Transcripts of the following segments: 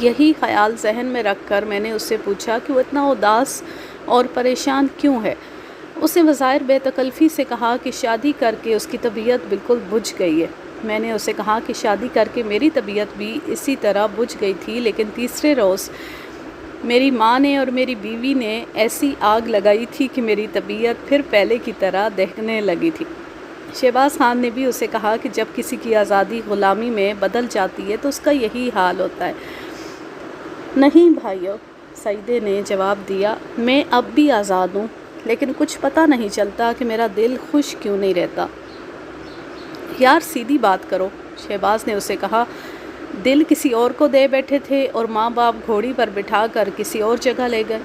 یہی خیال ذہن میں رکھ کر میں نے اس سے پوچھا کہ وہ اتنا اداس اور پریشان کیوں ہے۔ اس نے بظاہر بے تکلفی سے کہا کہ شادی کر کے اس کی طبیعت بالکل بجھ گئی ہے۔ میں نے اسے کہا کہ شادی کر کے میری طبیعت بھی اسی طرح بجھ گئی تھی، لیکن تیسرے روز میری ماں نے اور میری بیوی نے ایسی آگ لگائی تھی کہ میری طبیعت پھر پہلے کی طرح دہنے لگی تھی۔ شہباز خان نے بھی اسے کہا کہ جب کسی کی آزادی غلامی میں بدل جاتی ہے تو اس کا یہی حال ہوتا ہے۔ نہیں بھائیو، سعیدے نے جواب دیا، میں اب بھی آزاد ہوں، لیکن کچھ پتہ نہیں چلتا کہ میرا دل خوش کیوں نہیں رہتا۔ یار سیدھی بات کرو، شہباز نے اسے کہا۔ دل کسی اور کو دے بیٹھے تھے اور ماں باپ گھوڑی پر بٹھا کر کسی اور جگہ لے گئے۔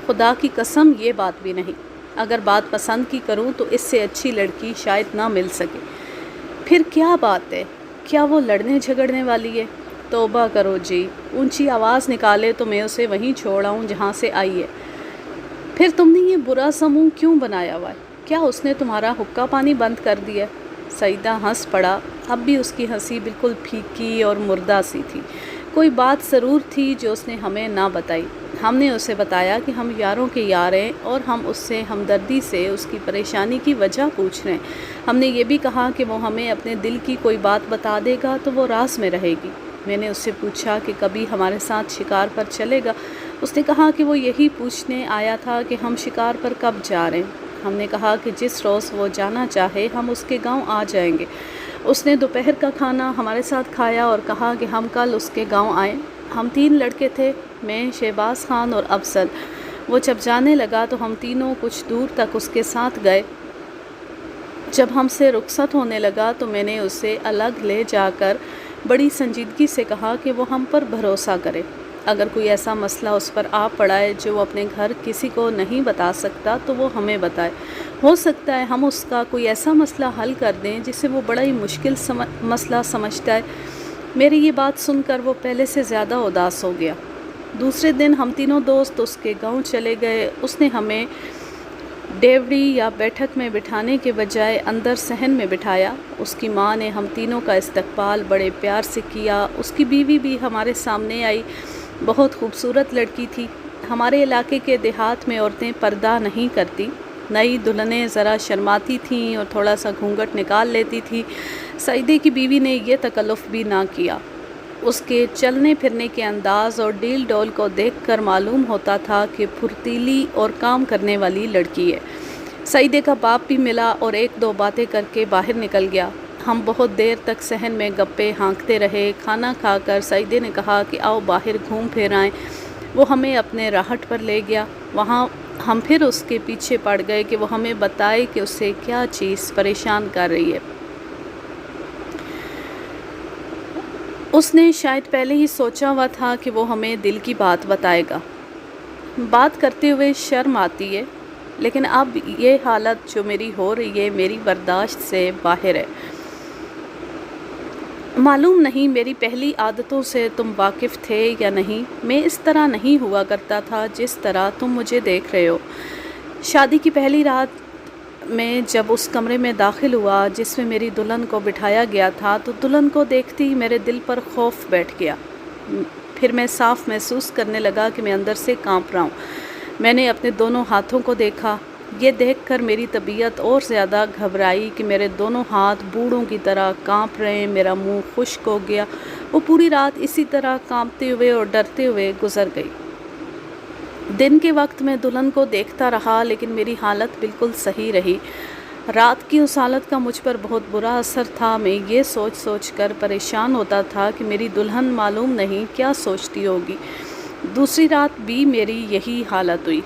خدا کی قسم یہ بات بھی نہیں۔ اگر بات پسند کی کروں تو اس سے اچھی لڑکی شاید نہ مل سکے۔ پھر کیا بات ہے؟ کیا وہ لڑنے جھگڑنے والی ہے؟ توبہ کرو جی، اونچی آواز نکالے تو میں اسے وہیں چھوڑ آؤں جہاں سے آئی ہے۔ پھر تم نے یہ برا سموہ کیوں بنایا ہوا ہے؟ کیا اس نے تمہارا حقہ پانی بند کر دیا؟ سعیدہ ہنس پڑا۔ اب بھی اس کی ہنسی بالکل پھیکی اور مردہ سی تھی۔ کوئی بات ضرور تھی جو اس نے ہمیں نہ بتائی۔ ہم نے اسے بتایا کہ ہم یاروں کے یار ہیں اور ہم اس سے ہمدردی سے اس کی پریشانی کی وجہ پوچھ رہے ہیں۔ ہم نے یہ بھی کہا کہ وہ ہمیں اپنے دل کی کوئی بات بتا دے گا تو وہ راز میں رہے گی۔ میں نے اس سے پوچھا کہ کبھی ہمارے ساتھ شکار پر چلے گا۔ اس نے کہا کہ وہ یہی پوچھنے آیا تھا کہ ہم شکار پر کب جا رہے ہیں۔ ہم نے کہا کہ جس روز وہ جانا چاہے ہم اس کے گاؤں آ جائیں گے۔ اس نے دوپہر کا کھانا ہمارے ساتھ کھایا اور کہا کہ ہم کل اس کے گاؤں آئیں۔ ہم 3 لڑکے تھے، میں، شہباز خان اور افضل۔ وہ جب جانے لگا تو ہم تینوں کچھ دور تک اس کے ساتھ گئے۔ جب ہم سے رخصت ہونے لگا تو میں نے اسے الگ لے جا کر بڑی سنجیدگی سے کہا کہ وہ ہم پر بھروسہ کرے۔ اگر کوئی ایسا مسئلہ اس پر آ پڑا ہے جو وہ اپنے گھر کسی کو نہیں بتا سکتا تو وہ ہمیں بتائے۔ ہو سکتا ہے ہم اس کا کوئی ایسا مسئلہ حل کر دیں جسے وہ بڑا ہی مشکل مسئلہ سمجھتا ہے۔ میری یہ بات سن کر وہ پہلے سے زیادہ اداس ہو گیا۔ دوسرے دن ہم تینوں دوست اس کے گاؤں چلے گئے۔ اس نے ہمیں ڈیوڑی یا بیٹھک میں بٹھانے کے بجائے اندر صحن میں بٹھایا۔ اس کی ماں نے ہم تینوں کا استقبال بڑے پیار سے کیا۔ اس کی بیوی بھی ہمارے سامنے آئی۔ بہت خوبصورت لڑکی تھی۔ ہمارے علاقے کے دیہات میں عورتیں پردہ نہیں کرتی۔ نئی دلہنیں ذرا شرماتی تھیں اور تھوڑا سا گھونگھٹ نکال لیتی تھی۔ سعیدے کی بیوی نے یہ تکلف بھی نہ کیا۔ اس کے چلنے پھرنے کے انداز اور ڈیل ڈول کو دیکھ کر معلوم ہوتا تھا کہ پھرتیلی اور کام کرنے والی لڑکی ہے۔ سعیدے کا باپ بھی ملا اور 1-2 باتیں کر کے باہر نکل گیا۔ ہم بہت دیر تک صحن میں گپے ہانکتے رہے۔ کھانا کھا کر سعیدے نے کہا کہ آؤ باہر گھوم پھر آئیں۔ وہ ہمیں اپنے راہٹ پر لے گیا۔ وہاں ہم پھر اس کے پیچھے پڑ گئے کہ وہ ہمیں بتائے کہ اسے کیا چیز پریشان کر رہی ہے۔ اس نے شاید پہلے ہی سوچا ہوا تھا کہ وہ ہمیں دل کی بات بتائے گا۔ بات کرتے ہوئے شرم آتی ہے، لیکن اب یہ حالت جو میری ہو رہی ہے میری برداشت سے باہر ہے۔ معلوم نہیں میری پہلی عادتوں سے تم واقف تھے یا نہیں۔ میں اس طرح نہیں ہوا کرتا تھا جس طرح تم مجھے دیکھ رہے ہو۔ شادی کی پہلی رات میں جب اس کمرے میں داخل ہوا جس میں میری دلہن کو بٹھایا گیا تھا تو دلہن کو دیکھتے ہی میرے دل پر خوف بیٹھ گیا۔ پھر میں صاف محسوس کرنے لگا کہ میں اندر سے کانپ رہا ہوں۔ میں نے اپنے دونوں ہاتھوں کو دیکھا۔ یہ دیکھ کر میری طبیعت اور زیادہ گھبرائی کہ میرے دونوں ہاتھ بوڑھوں کی طرح کانپ رہے ہیں۔ میرا منہ خشک ہو گیا۔ وہ پوری رات اسی طرح کانپتے ہوئے اور ڈرتے ہوئے گزر گئی۔ دن کے وقت میں دلہن کو دیکھتا رہا لیکن میری حالت بالکل صحیح رہی۔ رات کی اس حالت کا مجھ پر بہت برا اثر تھا۔ میں یہ سوچ سوچ کر پریشان ہوتا تھا کہ میری دلہن معلوم نہیں کیا سوچتی ہوگی۔ دوسری رات بھی میری یہی حالت ہوئی۔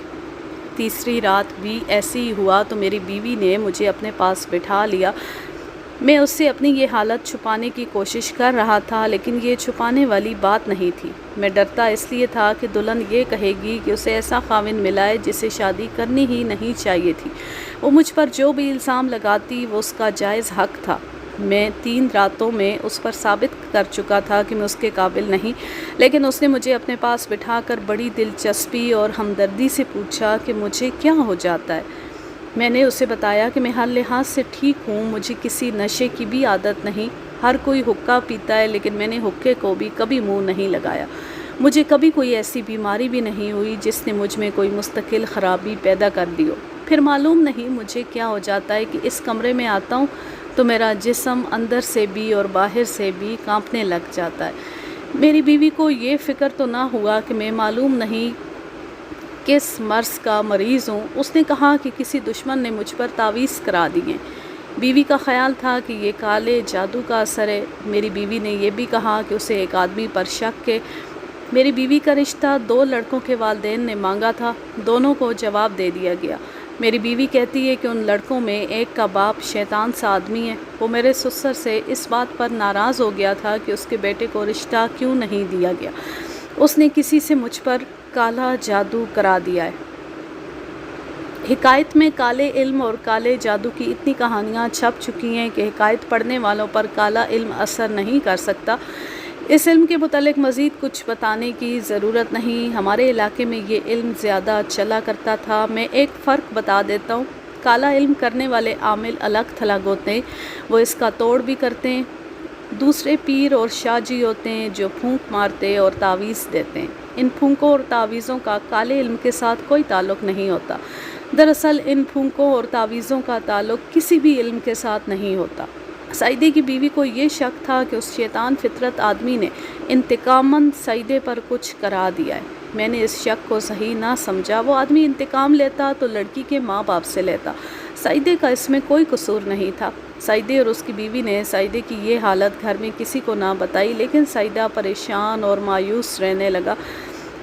تیسری رات بھی ایسے ہی ہوا تو میری بیوی نے مجھے اپنے پاس بٹھا لیا۔ میں اس سے اپنی یہ حالت چھپانے کی کوشش کر رہا تھا لیکن یہ چھپانے والی بات نہیں تھی۔ میں ڈرتا اس لیے تھا کہ دلہن یہ کہے گی کہ اسے ایسا خاوند ملا ہے جسے شادی کرنی ہی نہیں چاہیے تھی۔ وہ مجھ پر جو بھی الزام لگاتی وہ اس کا جائز حق تھا۔ میں 3 راتوں میں اس پر ثابت کر چکا تھا کہ میں اس کے قابل نہیں، لیکن اس نے مجھے اپنے پاس بٹھا کر بڑی دلچسپی اور ہمدردی سے پوچھا کہ مجھے کیا ہو جاتا ہے۔ میں نے اسے بتایا کہ میں ہر لحاظ سے ٹھیک ہوں، مجھے کسی نشے کی بھی عادت نہیں۔ ہر کوئی حقہ پیتا ہے لیکن میں نے حقے کو بھی کبھی منہ نہیں لگایا۔ مجھے کبھی کوئی ایسی بیماری بھی نہیں ہوئی جس نے مجھ میں کوئی مستقل خرابی پیدا کر دی ہو۔ پھر معلوم نہیں مجھے کیا ہو جاتا ہے کہ اس کمرے میں آتا ہوں تو میرا جسم اندر سے بھی اور باہر سے بھی کانپنے لگ جاتا ہے۔ میری بیوی کو یہ فکر تو نہ ہوا کہ میں معلوم نہیں کس مرض کا مریض ہوں۔ اس نے کہا کہ کسی دشمن نے مجھ پر تعویذ کرا دی ہیں۔ بیوی کا خیال تھا کہ یہ کالے جادو کا اثر ہے۔ میری بیوی نے یہ بھی کہا کہ اسے ایک آدمی پر شک ہے۔ میری بیوی کا رشتہ 2 لڑکوں کے والدین نے مانگا تھا، دونوں کو جواب دے دیا گیا۔ میری بیوی کہتی ہے کہ ان لڑکوں میں ایک کا باپ شیطان سا آدمی ہے۔ وہ میرے سسر سے اس بات پر ناراض ہو گیا تھا کہ اس کے بیٹے کو رشتہ کیوں نہیں دیا گیا۔ اس نے کسی سے مجھ پر کالا جادو کرا دیا ہے۔ حکایت میں کالے علم اور کالے جادو کی اتنی کہانیاں چھپ چکی ہیں کہ حکایت پڑھنے والوں پر کالا علم اثر نہیں کر سکتا۔ اس علم کے متعلق مزید کچھ بتانے کی ضرورت نہیں۔ ہمارے علاقے میں یہ علم زیادہ چلا کرتا تھا۔ میں ایک فرق بتا دیتا ہوں۔ کالا علم کرنے والے عامل الگ تھلگ ہوتے ہیں، وہ اس کا توڑ بھی کرتے ہیں۔ دوسرے پیر اور شاہ جی ہوتے ہیں جو پھونک مارتے اور تعویذ دیتے ہیں۔ ان پھونکوں اور تعویذوں کا کالے علم کے ساتھ کوئی تعلق نہیں ہوتا۔ دراصل ان پھونکوں اور تعویذوں کا تعلق کسی بھی علم کے ساتھ نہیں ہوتا۔ سعیدے کی بیوی کو یہ شک تھا کہ اس شیطان فطرت آدمی نے انتقاماً سعیدے پر کچھ کرا دیا ہے۔ میں نے اس شک کو صحیح نہ سمجھا۔ وہ آدمی انتقام لیتا تو لڑکی کے ماں باپ سے لیتا۔ سعیدے کا اس میں کوئی قصور نہیں تھا۔ سعیدے اور اس کی بیوی نے سعیدے کی یہ حالت گھر میں کسی کو نہ بتائی، لیکن سعیدہ پریشان اور مایوس رہنے لگا۔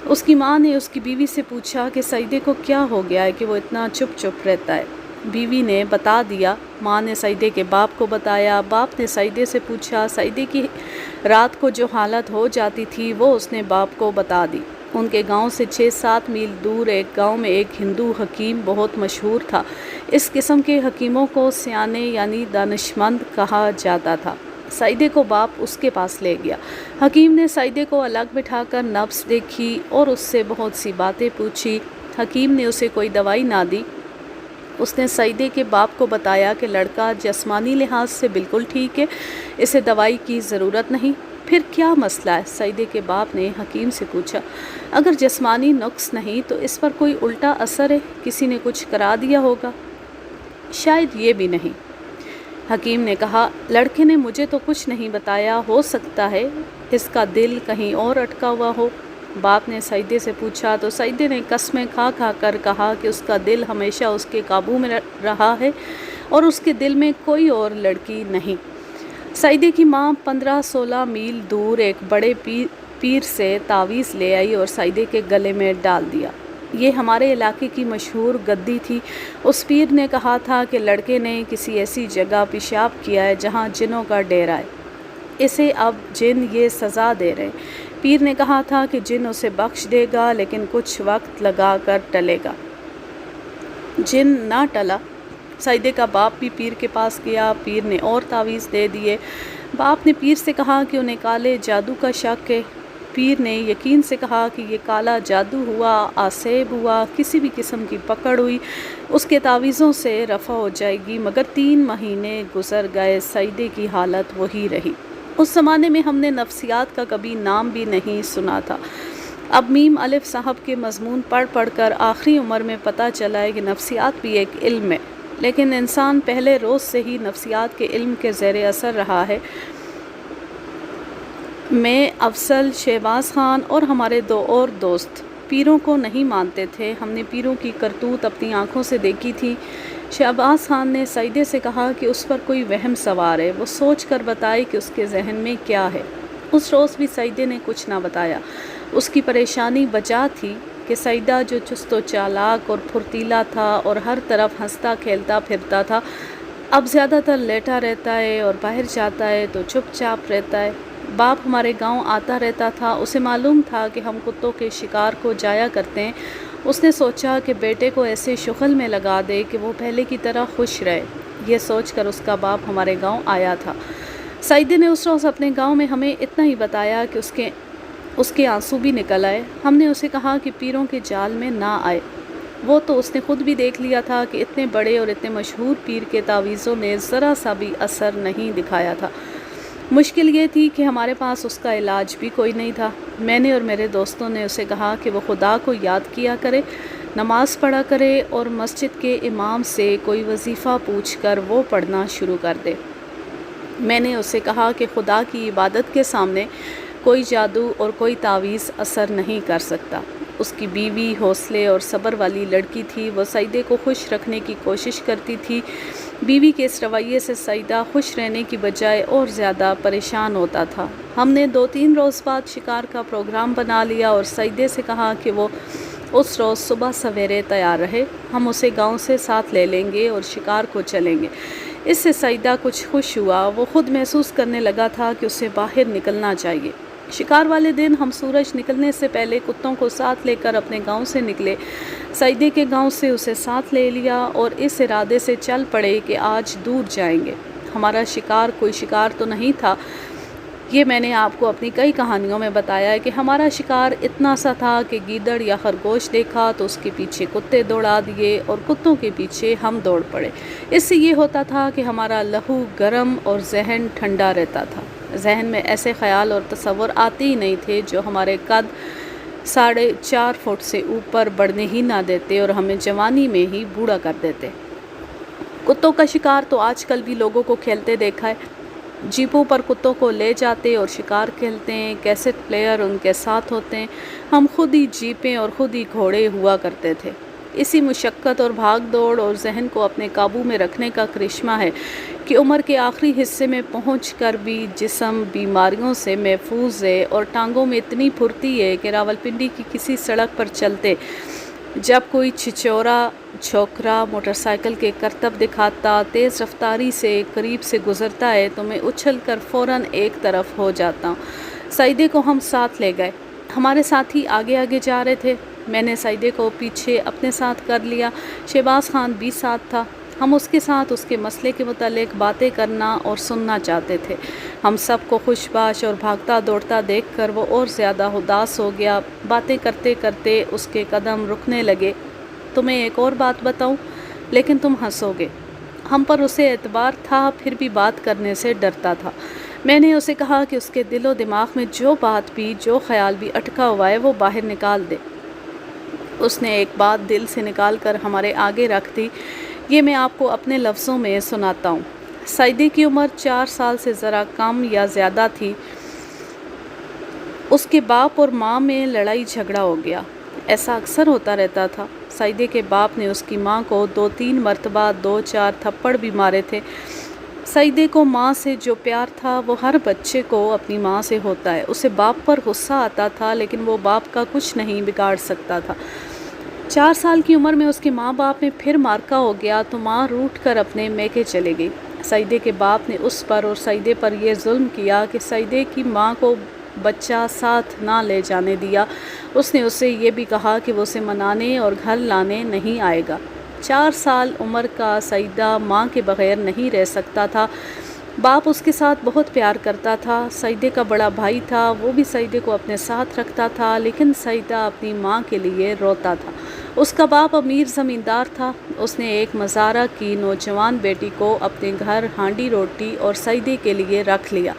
اس کی ماں نے اس کی بیوی سے پوچھا کہ سعیدے کو کیا ہو گیا ہے کہ وہ اتنا چپ چپ رہتا ہے۔ بیوی نے بتا دیا۔ ماں نے سعیدے کے باپ کو بتایا۔ باپ نے سعیدے سے پوچھا۔ سعیدے کی رات کو جو حالت ہو جاتی تھی وہ اس نے باپ کو بتا دی۔ ان کے گاؤں سے 6-7 میل دور ایک گاؤں میں ایک ہندو حکیم بہت مشہور تھا۔ اس قسم کے حکیموں کو سیانے یعنی دانشمند کہا جاتا تھا۔ سعیدے کو باپ اس کے پاس لے گیا۔ حکیم نے سعیدے کو الگ بٹھا کر نبض دیکھی اور اس سے بہت سی باتیں پوچھی۔ حکیم نے اسے کوئی دوائی نہ دی۔ اس نے سعیدے کے باپ کو بتایا کہ لڑکا جسمانی لحاظ سے بالکل ٹھیک ہے، اسے دوائی کی ضرورت نہیں۔ پھر کیا مسئلہ ہے؟ سعیدے کے باپ نے حکیم سے پوچھا۔ اگر جسمانی نقص نہیں تو اس پر کوئی الٹا اثر ہے، کسی نے کچھ کرا دیا ہوگا۔ شاید یہ بھی نہیں۔ حکیم نے کہا، لڑکے نے مجھے تو کچھ نہیں بتایا، ہو سکتا ہے اس کا دل کہیں اور اٹکا ہوا ہو۔ باپ نے سعیدے سے پوچھا تو سعیدے نے قسمیں کھا کھا کر کہا کہ اس کا دل ہمیشہ اس کے قابو میں رہا ہے اور اس کے دل میں کوئی اور لڑکی نہیں۔ سعیدے کی ماں 15-16 میل دور ایک بڑے پیر سے تعویذ لے آئی اور سعیدے کے گلے میں ڈال دیا۔ یہ ہمارے علاقے کی مشہور گدی تھی۔ اس پیر نے کہا تھا کہ لڑکے نے کسی ایسی جگہ پیشاب کیا ہے جہاں جنوں کا ڈیرا ہے، اسے اب جن یہ سزا دے رہے ہیں۔ پیر نے کہا تھا کہ جن اسے بخش دے گا لیکن کچھ وقت لگا کر ٹلے گا۔ جن نہ ٹلا۔ سعیدے کا باپ بھی پیر کے پاس گیا۔ پیر نے اور تعویذ دے دیے۔ باپ نے پیر سے کہا کہ انہیں کالے جادو کا شک ہے۔ پیر نے یقین سے کہا کہ یہ کالا جادو ہوا، آسیب ہوا، کسی بھی قسم کی پکڑ ہوئی، اس کے تعویذوں سے رفع ہو جائے گی۔ مگر 3 مہینے گزر گئے، سعیدے کی حالت وہی رہی۔ اس زمانے میں ہم نے نفسیات کا کبھی نام بھی نہیں سنا تھا۔ اب میم الف صاحب کے مضمون پڑھ پڑھ کر آخری عمر میں پتہ چلا ہے کہ نفسیات بھی ایک علم ہے، لیکن انسان پہلے روز سے ہی نفسیات کے علم کے زیر اثر رہا ہے۔ میں، افضل، شہباز خان اور ہمارے 2 اور دوست پیروں کو نہیں مانتے تھے۔ ہم نے پیروں کی کرتوت اپنی آنکھوں سے دیکھی تھی۔ شہباز خان نے سعیدے سے کہا کہ اس پر کوئی وہم سوار ہے، وہ سوچ کر بتائے کہ اس کے ذہن میں کیا ہے۔ اس روز بھی سعیدے نے کچھ نہ بتایا۔ اس کی پریشانی وجہ تھی کہ سعیدہ جو چست و چالاک اور پھرتیلا تھا اور ہر طرف ہنستا کھیلتا پھرتا تھا، اب زیادہ تر لیٹا رہتا ہے اور باہر جاتا ہے تو چپ چاپ رہتا ہے۔ باپ ہمارے گاؤں آتا رہتا تھا، اسے معلوم تھا کہ ہم کتوں کے شکار کو جایا کرتے ہیں۔ اس نے سوچا کہ بیٹے کو ایسے شغل میں لگا دے کہ وہ پہلے کی طرح خوش رہے۔ یہ سوچ کر اس کا باپ ہمارے گاؤں آیا تھا۔ سعیدے نے اس روز اپنے گاؤں میں ہمیں اتنا ہی بتایا کہ اس کے آنسو بھی نکل آئے۔ ہم نے اسے کہا کہ پیروں کے جال میں نہ آئے۔ وہ تو اس نے خود بھی دیکھ لیا تھا کہ اتنے بڑے اور اتنے مشہور پیر کے تعویذوں نے ذرا سا بھی اثر نہیں دکھایا تھا۔ مشکل یہ تھی کہ ہمارے پاس اس کا علاج بھی کوئی نہیں تھا۔ میں نے اور میرے دوستوں نے اسے کہا کہ وہ خدا کو یاد کیا کرے، نماز پڑھا کرے اور مسجد کے امام سے کوئی وظیفہ پوچھ کر وہ پڑھنا شروع کر دے۔ میں نے اسے کہا کہ خدا کی عبادت کے سامنے کوئی جادو اور کوئی تعویذ اثر نہیں کر سکتا۔ اس کی بیوی حوصلے اور صبر والی لڑکی تھی، وہ سعیدے کو خوش رکھنے کی کوشش کرتی تھی۔ بیوی کے اس رویے سے سعیدہ خوش رہنے کی بجائے اور زیادہ پریشان ہوتا تھا۔ ہم نے 2-3 روز بعد شکار کا پروگرام بنا لیا اور سعیدے سے کہا کہ وہ اس روز صبح سویرے تیار رہے، ہم اسے گاؤں سے ساتھ لے لیں گے اور شکار کو چلیں گے۔ اس سے سعیدہ کچھ خوش ہوا، وہ خود محسوس کرنے لگا تھا کہ اسے باہر نکلنا چاہیے۔ شکار والے دن ہم سورج نکلنے سے پہلے کتوں کو ساتھ لے کر اپنے گاؤں سے نکلے۔ سعیدے کے گاؤں سے اسے ساتھ لے لیا اور اس ارادے سے چل پڑے کہ آج دور جائیں گے۔ ہمارا شکار کوئی شکار تو نہیں تھا، یہ میں نے آپ کو اپنی کئی کہانیوں میں بتایا ہے کہ ہمارا شکار اتنا سا تھا کہ گیدڑ یا خرگوش دیکھا تو اس کے پیچھے کتے دوڑا دیے اور کتوں کے پیچھے ہم دوڑ پڑے۔ اس سے یہ ہوتا تھا کہ ہمارا لہو گرم اور ذہن ٹھنڈا رہتا تھا۔ ذہن میں ایسے خیال اور تصور آتے ہی نہیں تھے جو ہمارے قد 4.5 فٹ سے اوپر بڑھنے ہی نہ دیتے اور ہمیں جوانی میں ہی بوڑھا کر دیتے۔ کتوں کا شکار تو آج کل بھی لوگوں کو کھیلتے دیکھا ہے، جیپوں پر کتوں کو لے جاتے اور شکار کھیلتے ہیں، کیسٹ پلیئر ان کے ساتھ ہوتے ہیں۔ ہم خود ہی جیپیں اور خود ہی گھوڑے ہوا کرتے تھے۔ اسی مشقت اور بھاگ دوڑ اور ذہن کو اپنے قابو میں رکھنے کا کرشمہ ہے کہ عمر کے آخری حصے میں پہنچ کر بھی جسم بیماریوں سے محفوظ ہے اور ٹانگوں میں اتنی پھرتی ہے کہ راولپنڈی کی کسی سڑک پر چلتے جب کوئی چھچورا چھوکرا موٹر سائیکل کے کرتب دکھاتا تیز رفتاری سے قریب سے گزرتا ہے تو میں اچھل کر فوراً ایک طرف ہو جاتا ہوں۔ سعیدے کو ہم ساتھ لے گئے، ہمارے ساتھی آگے آگے جا رہے تھے، میں نے سعیدے کو پیچھے اپنے ساتھ کر لیا۔ شہباز خان بھی ساتھ تھا، ہم اس کے ساتھ اس کے مسئلے کے متعلق باتیں کرنا اور سننا چاہتے تھے۔ ہم سب کو خوش باش اور بھاگتا دوڑتا دیکھ کر وہ اور زیادہ اداس ہو گیا۔ باتیں کرتے کرتے اس کے قدم رکنے لگے۔ تمہیں ایک اور بات بتاؤں، لیکن تم ہنسو گے۔ ہم پر اسے اعتبار تھا پھر بھی بات کرنے سے ڈرتا تھا۔ میں نے اسے کہا کہ اس کے دل و دماغ میں جو بات بھی جو خیال بھی اٹکا ہوا ہے وہ باہر نکال دے۔ اس نے ایک بات دل سے نکال کر ہمارے آگے رکھ دی، یہ میں آپ کو اپنے لفظوں میں سناتا ہوں۔ سعیدے کی عمر 4 سال سے ذرا کم یا زیادہ تھی۔ اس کے باپ اور ماں میں لڑائی جھگڑا ہو گیا، ایسا اکثر ہوتا رہتا تھا۔ سعیدے کے باپ نے اس کی ماں کو 2-3 مرتبہ 2-4 تھپڑ بھی مارے تھے۔ سعیدے کو ماں سے جو پیار تھا وہ ہر بچے کو اپنی ماں سے ہوتا ہے۔ اسے باپ پر غصہ آتا تھا لیکن وہ باپ کا کچھ نہیں بگاڑ سکتا تھا۔ 4 سال کی عمر میں اس کے ماں باپ میں پھر مارکا ہو گیا تو ماں روٹھ کر اپنے میکے چلے گئی۔ سعیدے کے باپ نے اس پر اور سعیدے پر یہ ظلم کیا کہ سعیدے کی ماں کو بچہ ساتھ نہ لے جانے دیا۔ اس نے اسے یہ بھی کہا کہ وہ اسے منانے اور گھر لانے نہیں آئے گا۔ 4 سال عمر کا سعیدہ ماں کے بغیر نہیں رہ سکتا تھا۔ باپ اس کے ساتھ بہت پیار کرتا تھا۔ سعیدے کا بڑا بھائی تھا، وہ بھی سعیدے کو اپنے ساتھ رکھتا تھا، لیکن سعیدہ اپنی ماں کے لیے روتا تھا۔ اس کا باپ امیر زمیندار تھا۔ اس نے ایک مزارہ کی نوجوان بیٹی کو اپنے گھر ہانڈی روٹی اور سعیدے کے لیے رکھ لیا۔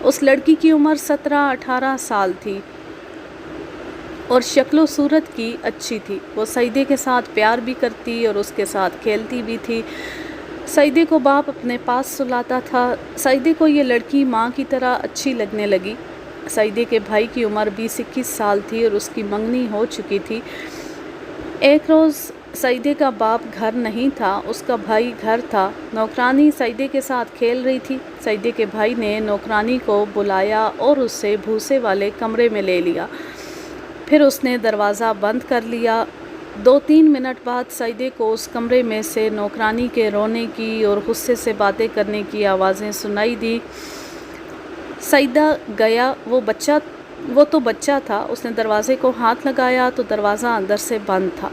اس لڑکی کی عمر 17-18 سال تھی اور شکل و صورت کی اچھی تھی۔ وہ سعیدے کے ساتھ پیار بھی کرتی اور اس کے ساتھ کھیلتی بھی تھی۔ سعیدے کو باپ اپنے پاس سلاتا تھا۔ سعیدے کو یہ لڑکی ماں کی طرح اچھی لگنے لگی۔ سعیدے کے بھائی کی عمر 20-21 سال تھی اور اس کی منگنی ہو چکی تھی۔ ایک روز سعیدے کا باپ گھر نہیں تھا، اس کا بھائی گھر تھا۔ نوکرانی سعیدے کے ساتھ کھیل رہی تھی۔ سعیدے کے بھائی نے نوکرانی کو بلایا اور اسے بھوسے والے کمرے میں لے لیا، پھر اس نے دروازہ بند کر لیا۔ 2-3 منٹ بعد سعیدے کو اس کمرے میں سے نوکرانی کے رونے کی اور غصے سے باتیں کرنے کی آوازیں سنائی دی۔ سعیدہ گیا، وہ تو بچہ تھا۔ اس نے دروازے کو ہاتھ لگایا تو دروازہ اندر سے بند تھا۔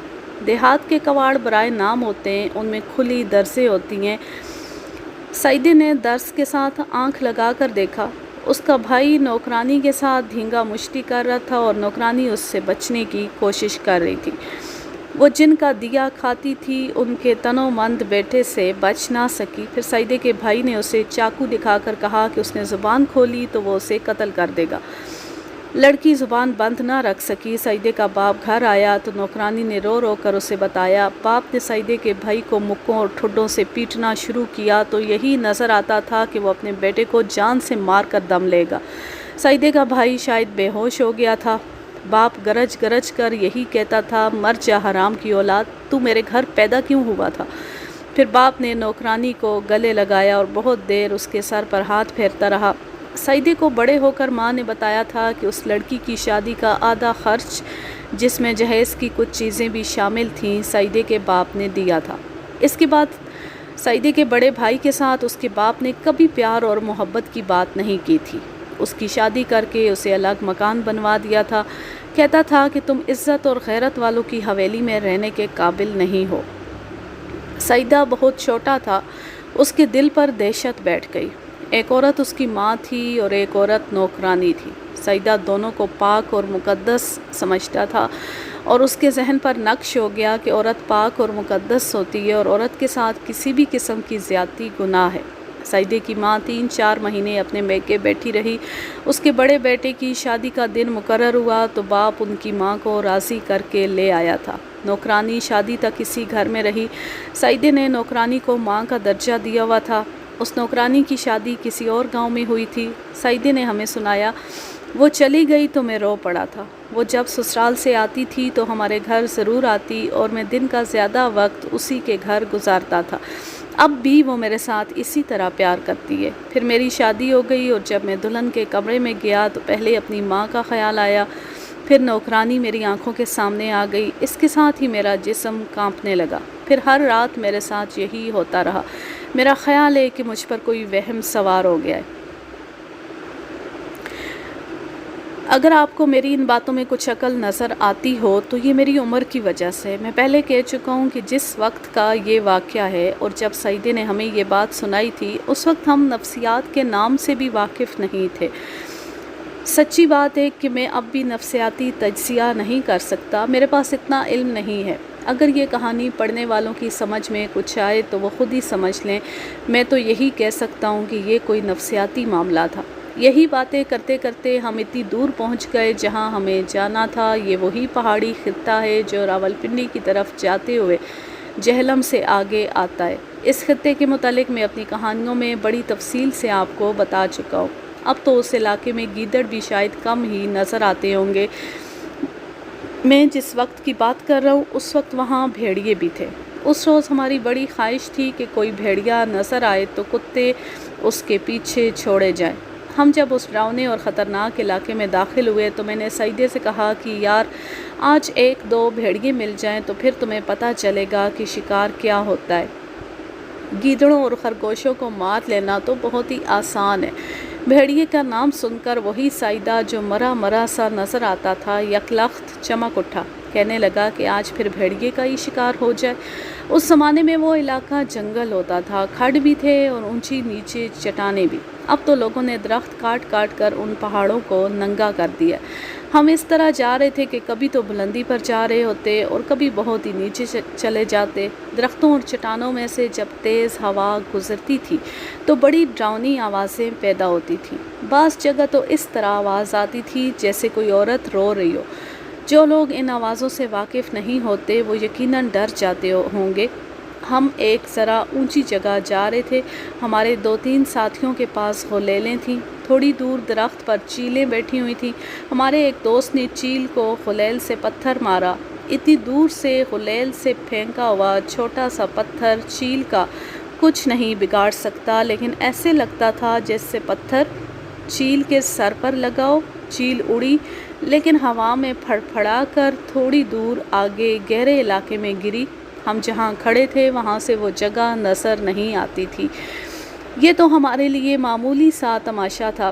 دیہات کے کواڑ برائے نام ہوتے ہیں، ان میں کھلی درزیں ہوتی ہیں۔ سعیدے نے درز کے ساتھ آنکھ لگا کر دیکھا، اس کا بھائی نوکرانی کے ساتھ دھینگا مشتی کر رہا تھا اور نوکرانی اس سے بچنے کی کوشش کر رہی تھی۔ وہ جن کا دیا کھاتی تھی ان کے تنو مند بیٹے سے بچ نہ سکی۔ پھر سعیدے کے بھائی نے اسے چاقو دکھا کر کہا کہ اس نے زبان کھولی تو وہ اسے قتل کر دے گا۔ لڑکی زبان بند نہ رکھ سکی۔ سعیدے کا باپ گھر آیا تو نوکرانی نے رو رو کر اسے بتایا۔ باپ نے سعیدے کے بھائی کو مکوں اور ٹھڈوں سے پیٹنا شروع کیا تو یہی نظر آتا تھا کہ وہ اپنے بیٹے کو جان سے مار کر دم لے گا۔ سعیدے کا بھائی شاید بے ہوش ہو گیا تھا۔ باپ گرج گرج کر یہی کہتا تھا، مر جا حرام کی اولاد، تو میرے گھر پیدا کیوں ہوا تھا؟ پھر باپ نے نوکرانی کو گلے لگایا اور بہت دیر اس کے سر پر ہاتھ پھیرتا رہا۔ سعیدے کو بڑے ہو کر ماں نے بتایا تھا کہ اس لڑکی کی شادی کا آدھا خرچ، جس میں جہیز کی کچھ چیزیں بھی شامل تھیں، سعیدے کے باپ نے دیا تھا۔ اس کے بعد سعیدے کے بڑے بھائی کے ساتھ اس کے باپ نے کبھی پیار اور محبت کی بات نہیں کی تھی۔ اس کی شادی کر کے اسے الگ مکان بنوا دیا تھا۔ کہتا تھا کہ تم عزت اور غیرت والوں کی حویلی میں رہنے کے قابل نہیں ہو۔ سعیدہ بہت چھوٹا تھا، اس کے دل پر دہشت بیٹھ گئی۔ ایک عورت اس کی ماں تھی اور ایک عورت نوکرانی تھی۔ سعیدہ دونوں کو پاک اور مقدس سمجھتا تھا اور اس کے ذہن پر نقش ہو گیا کہ عورت پاک اور مقدس ہوتی ہے اور عورت کے ساتھ کسی بھی قسم کی زیادتی گناہ ہے۔ سعیدے کی ماں 3-4 مہینے اپنے میکے بیٹھی رہی۔ اس کے بڑے بیٹے کی شادی کا دن مقرر ہوا تو باپ ان کی ماں کو راضی کر کے لے آیا تھا۔ نوکرانی شادی تک اسی گھر میں رہی۔ سعیدے نے نوکرانی کو ماں کا درجہ دیا ہوا تھا۔ اس نوکرانی کی شادی کسی اور گاؤں میں ہوئی تھی۔ سعیدے نے ہمیں سنایا، وہ چلی گئی تو میں رو پڑا تھا۔ وہ جب سسرال سے آتی تھی تو ہمارے گھر ضرور آتی اور میں دن کا زیادہ وقت اسی کے گھر گزارتا تھا۔ اب بھی وہ میرے ساتھ اسی طرح پیار کرتی ہے۔ پھر میری شادی ہو گئی اور جب میں دلہن کے کمرے میں گیا تو پہلے اپنی ماں کا خیال آیا، پھر نوکرانی میری آنکھوں کے سامنے آ گئی۔ اس کے ساتھ ہی میرا جسم کانپنے لگا۔ پھر ہر رات میرے ساتھ یہی ہوتا رہا۔ میرا خیال ہے کہ مجھ پر کوئی وہم سوار ہو گیا ہے۔ اگر آپ کو میری ان باتوں میں کچھ عقل نظر آتی ہو تو یہ میری عمر کی وجہ سے۔ میں پہلے کہہ چکا ہوں کہ جس وقت کا یہ واقعہ ہے اور جب سعیدے نے ہمیں یہ بات سنائی تھی اس وقت ہم نفسیات کے نام سے بھی واقف نہیں تھے۔ سچی بات ہے کہ میں اب بھی نفسیاتی تجزیہ نہیں کر سکتا، میرے پاس اتنا علم نہیں ہے۔ اگر یہ کہانی پڑھنے والوں کی سمجھ میں کچھ آئے تو وہ خود ہی سمجھ لیں۔ میں تو یہی کہہ سکتا ہوں کہ یہ کوئی نفسیاتی معاملہ تھا۔ یہی باتیں کرتے کرتے ہم اتنی دور پہنچ گئے جہاں ہمیں جانا تھا۔ یہ وہی پہاڑی خطہ ہے جو راولپنڈی کی طرف جاتے ہوئے جہلم سے آگے آتا ہے۔ اس خطے کے متعلق میں اپنی کہانیوں میں بڑی تفصیل سے آپ کو بتا چکا ہوں۔ اب تو اس علاقے میں گیدڑ بھی شاید کم ہی نظر آتے ہوں گے۔ میں جس وقت کی بات کر رہا ہوں اس وقت وہاں بھیڑیے بھی تھے۔ اس روز ہماری بڑی خواہش تھی کہ کوئی بھیڑیا نظر آئے تو کتے اس کے پیچھے چھوڑے جائیں۔ ہم جب اس ڈراؤنے اور خطرناک علاقے میں داخل ہوئے تو میں نے سعیدے سے کہا کہ یار آج 1-2 بھیڑیے مل جائیں تو پھر تمہیں پتہ چلے گا کہ شکار کیا ہوتا ہے۔ گیدڑوں اور خرگوشوں کو مار لینا تو بہت ہی آسان ہے۔ بھیڑیے کا نام سن کر وہی سعیدہ جو مرا مرا سا نظر آتا تھا یکلخت چمک اٹھا، کہنے لگا کہ آج پھر بھیڑیے کا ہی شکار ہو جائے۔ اس زمانے میں وہ علاقہ جنگل ہوتا تھا، کھڈ بھی تھے اور اونچی نیچے چٹانیں بھی۔ اب تو لوگوں نے درخت کاٹ کاٹ کر ان پہاڑوں کو ننگا کر دیا۔ ہم اس طرح جا رہے تھے کہ کبھی تو بلندی پر جا رہے ہوتے اور کبھی بہت ہی نیچے چلے جاتے۔ درختوں اور چٹانوں میں سے جب تیز ہوا گزرتی تھی تو بڑی ڈراؤنی آوازیں پیدا ہوتی تھیں۔ بعض جگہ تو اس طرح آواز آتی تھی جیسے کوئی عورت رو رہی ہو۔ جو لوگ ان آوازوں سے واقف نہیں ہوتے وہ یقیناً ڈر جاتے ہوں گے۔ ہم ایک ذرا اونچی جگہ جا رہے تھے۔ ہمارے 2-3 ساتھیوں کے پاس خلیلیں تھیں۔ تھوڑی دور درخت پر چیلیں بیٹھی ہوئی تھیں۔ ہمارے ایک دوست نے چیل کو خلیل سے پتھر مارا۔ اتنی دور سے خلیل سے پھینکا ہوا چھوٹا سا پتھر چیل کا کچھ نہیں بگاڑ سکتا، لیکن ایسے لگتا تھا جیسے پتھر چیل کے سر پر لگاؤ۔ چیل اڑی لیکن ہوا میں پھڑ پھڑا کر تھوڑی دور آگے گہرے علاقے میں گری۔ ہم جہاں کھڑے تھے وہاں سے وہ جگہ نظر نہیں آتی تھی۔ یہ تو ہمارے لیے معمولی سا تماشا تھا۔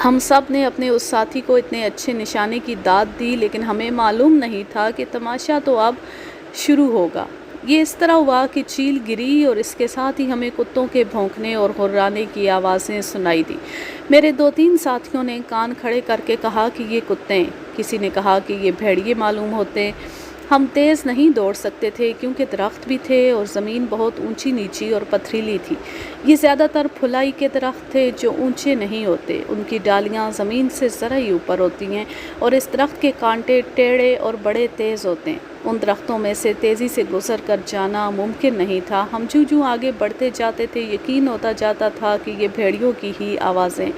ہم سب نے اپنے اس ساتھی کو اتنے اچھے نشانے کی داد دی، لیکن ہمیں معلوم نہیں تھا کہ تماشا تو اب شروع ہوگا۔ یہ اس طرح ہوا کہ چیل گری اور اس کے ساتھ ہی ہمیں کتوں کے بھونکنے اور غرانے کی آوازیں سنائی دی۔ میرے 2-3 ساتھیوں نے کان کھڑے کر کے کہا کہ یہ کتے ہیں، کسی نے کہا کہ یہ بھیڑیے معلوم ہوتے ہیں۔ ہم تیز نہیں دوڑ سکتے تھے کیونکہ درخت بھی تھے اور زمین بہت اونچی نیچی اور پتھریلی تھی۔ یہ زیادہ تر پھلائی کے درخت تھے جو اونچے نہیں ہوتے، ان کی ڈالیاں زمین سے ذرا ہی اوپر ہوتی ہیں اور اس درخت کے کانٹے ٹیڑھے اور بڑے تیز ہوتے ہیں۔ ان درختوں میں سے تیزی سے گزر کر جانا ممکن نہیں تھا۔ ہم جو آگے بڑھتے جاتے تھے یقین ہوتا جاتا تھا کہ یہ بھیڑیوں کی ہی آوازیں۔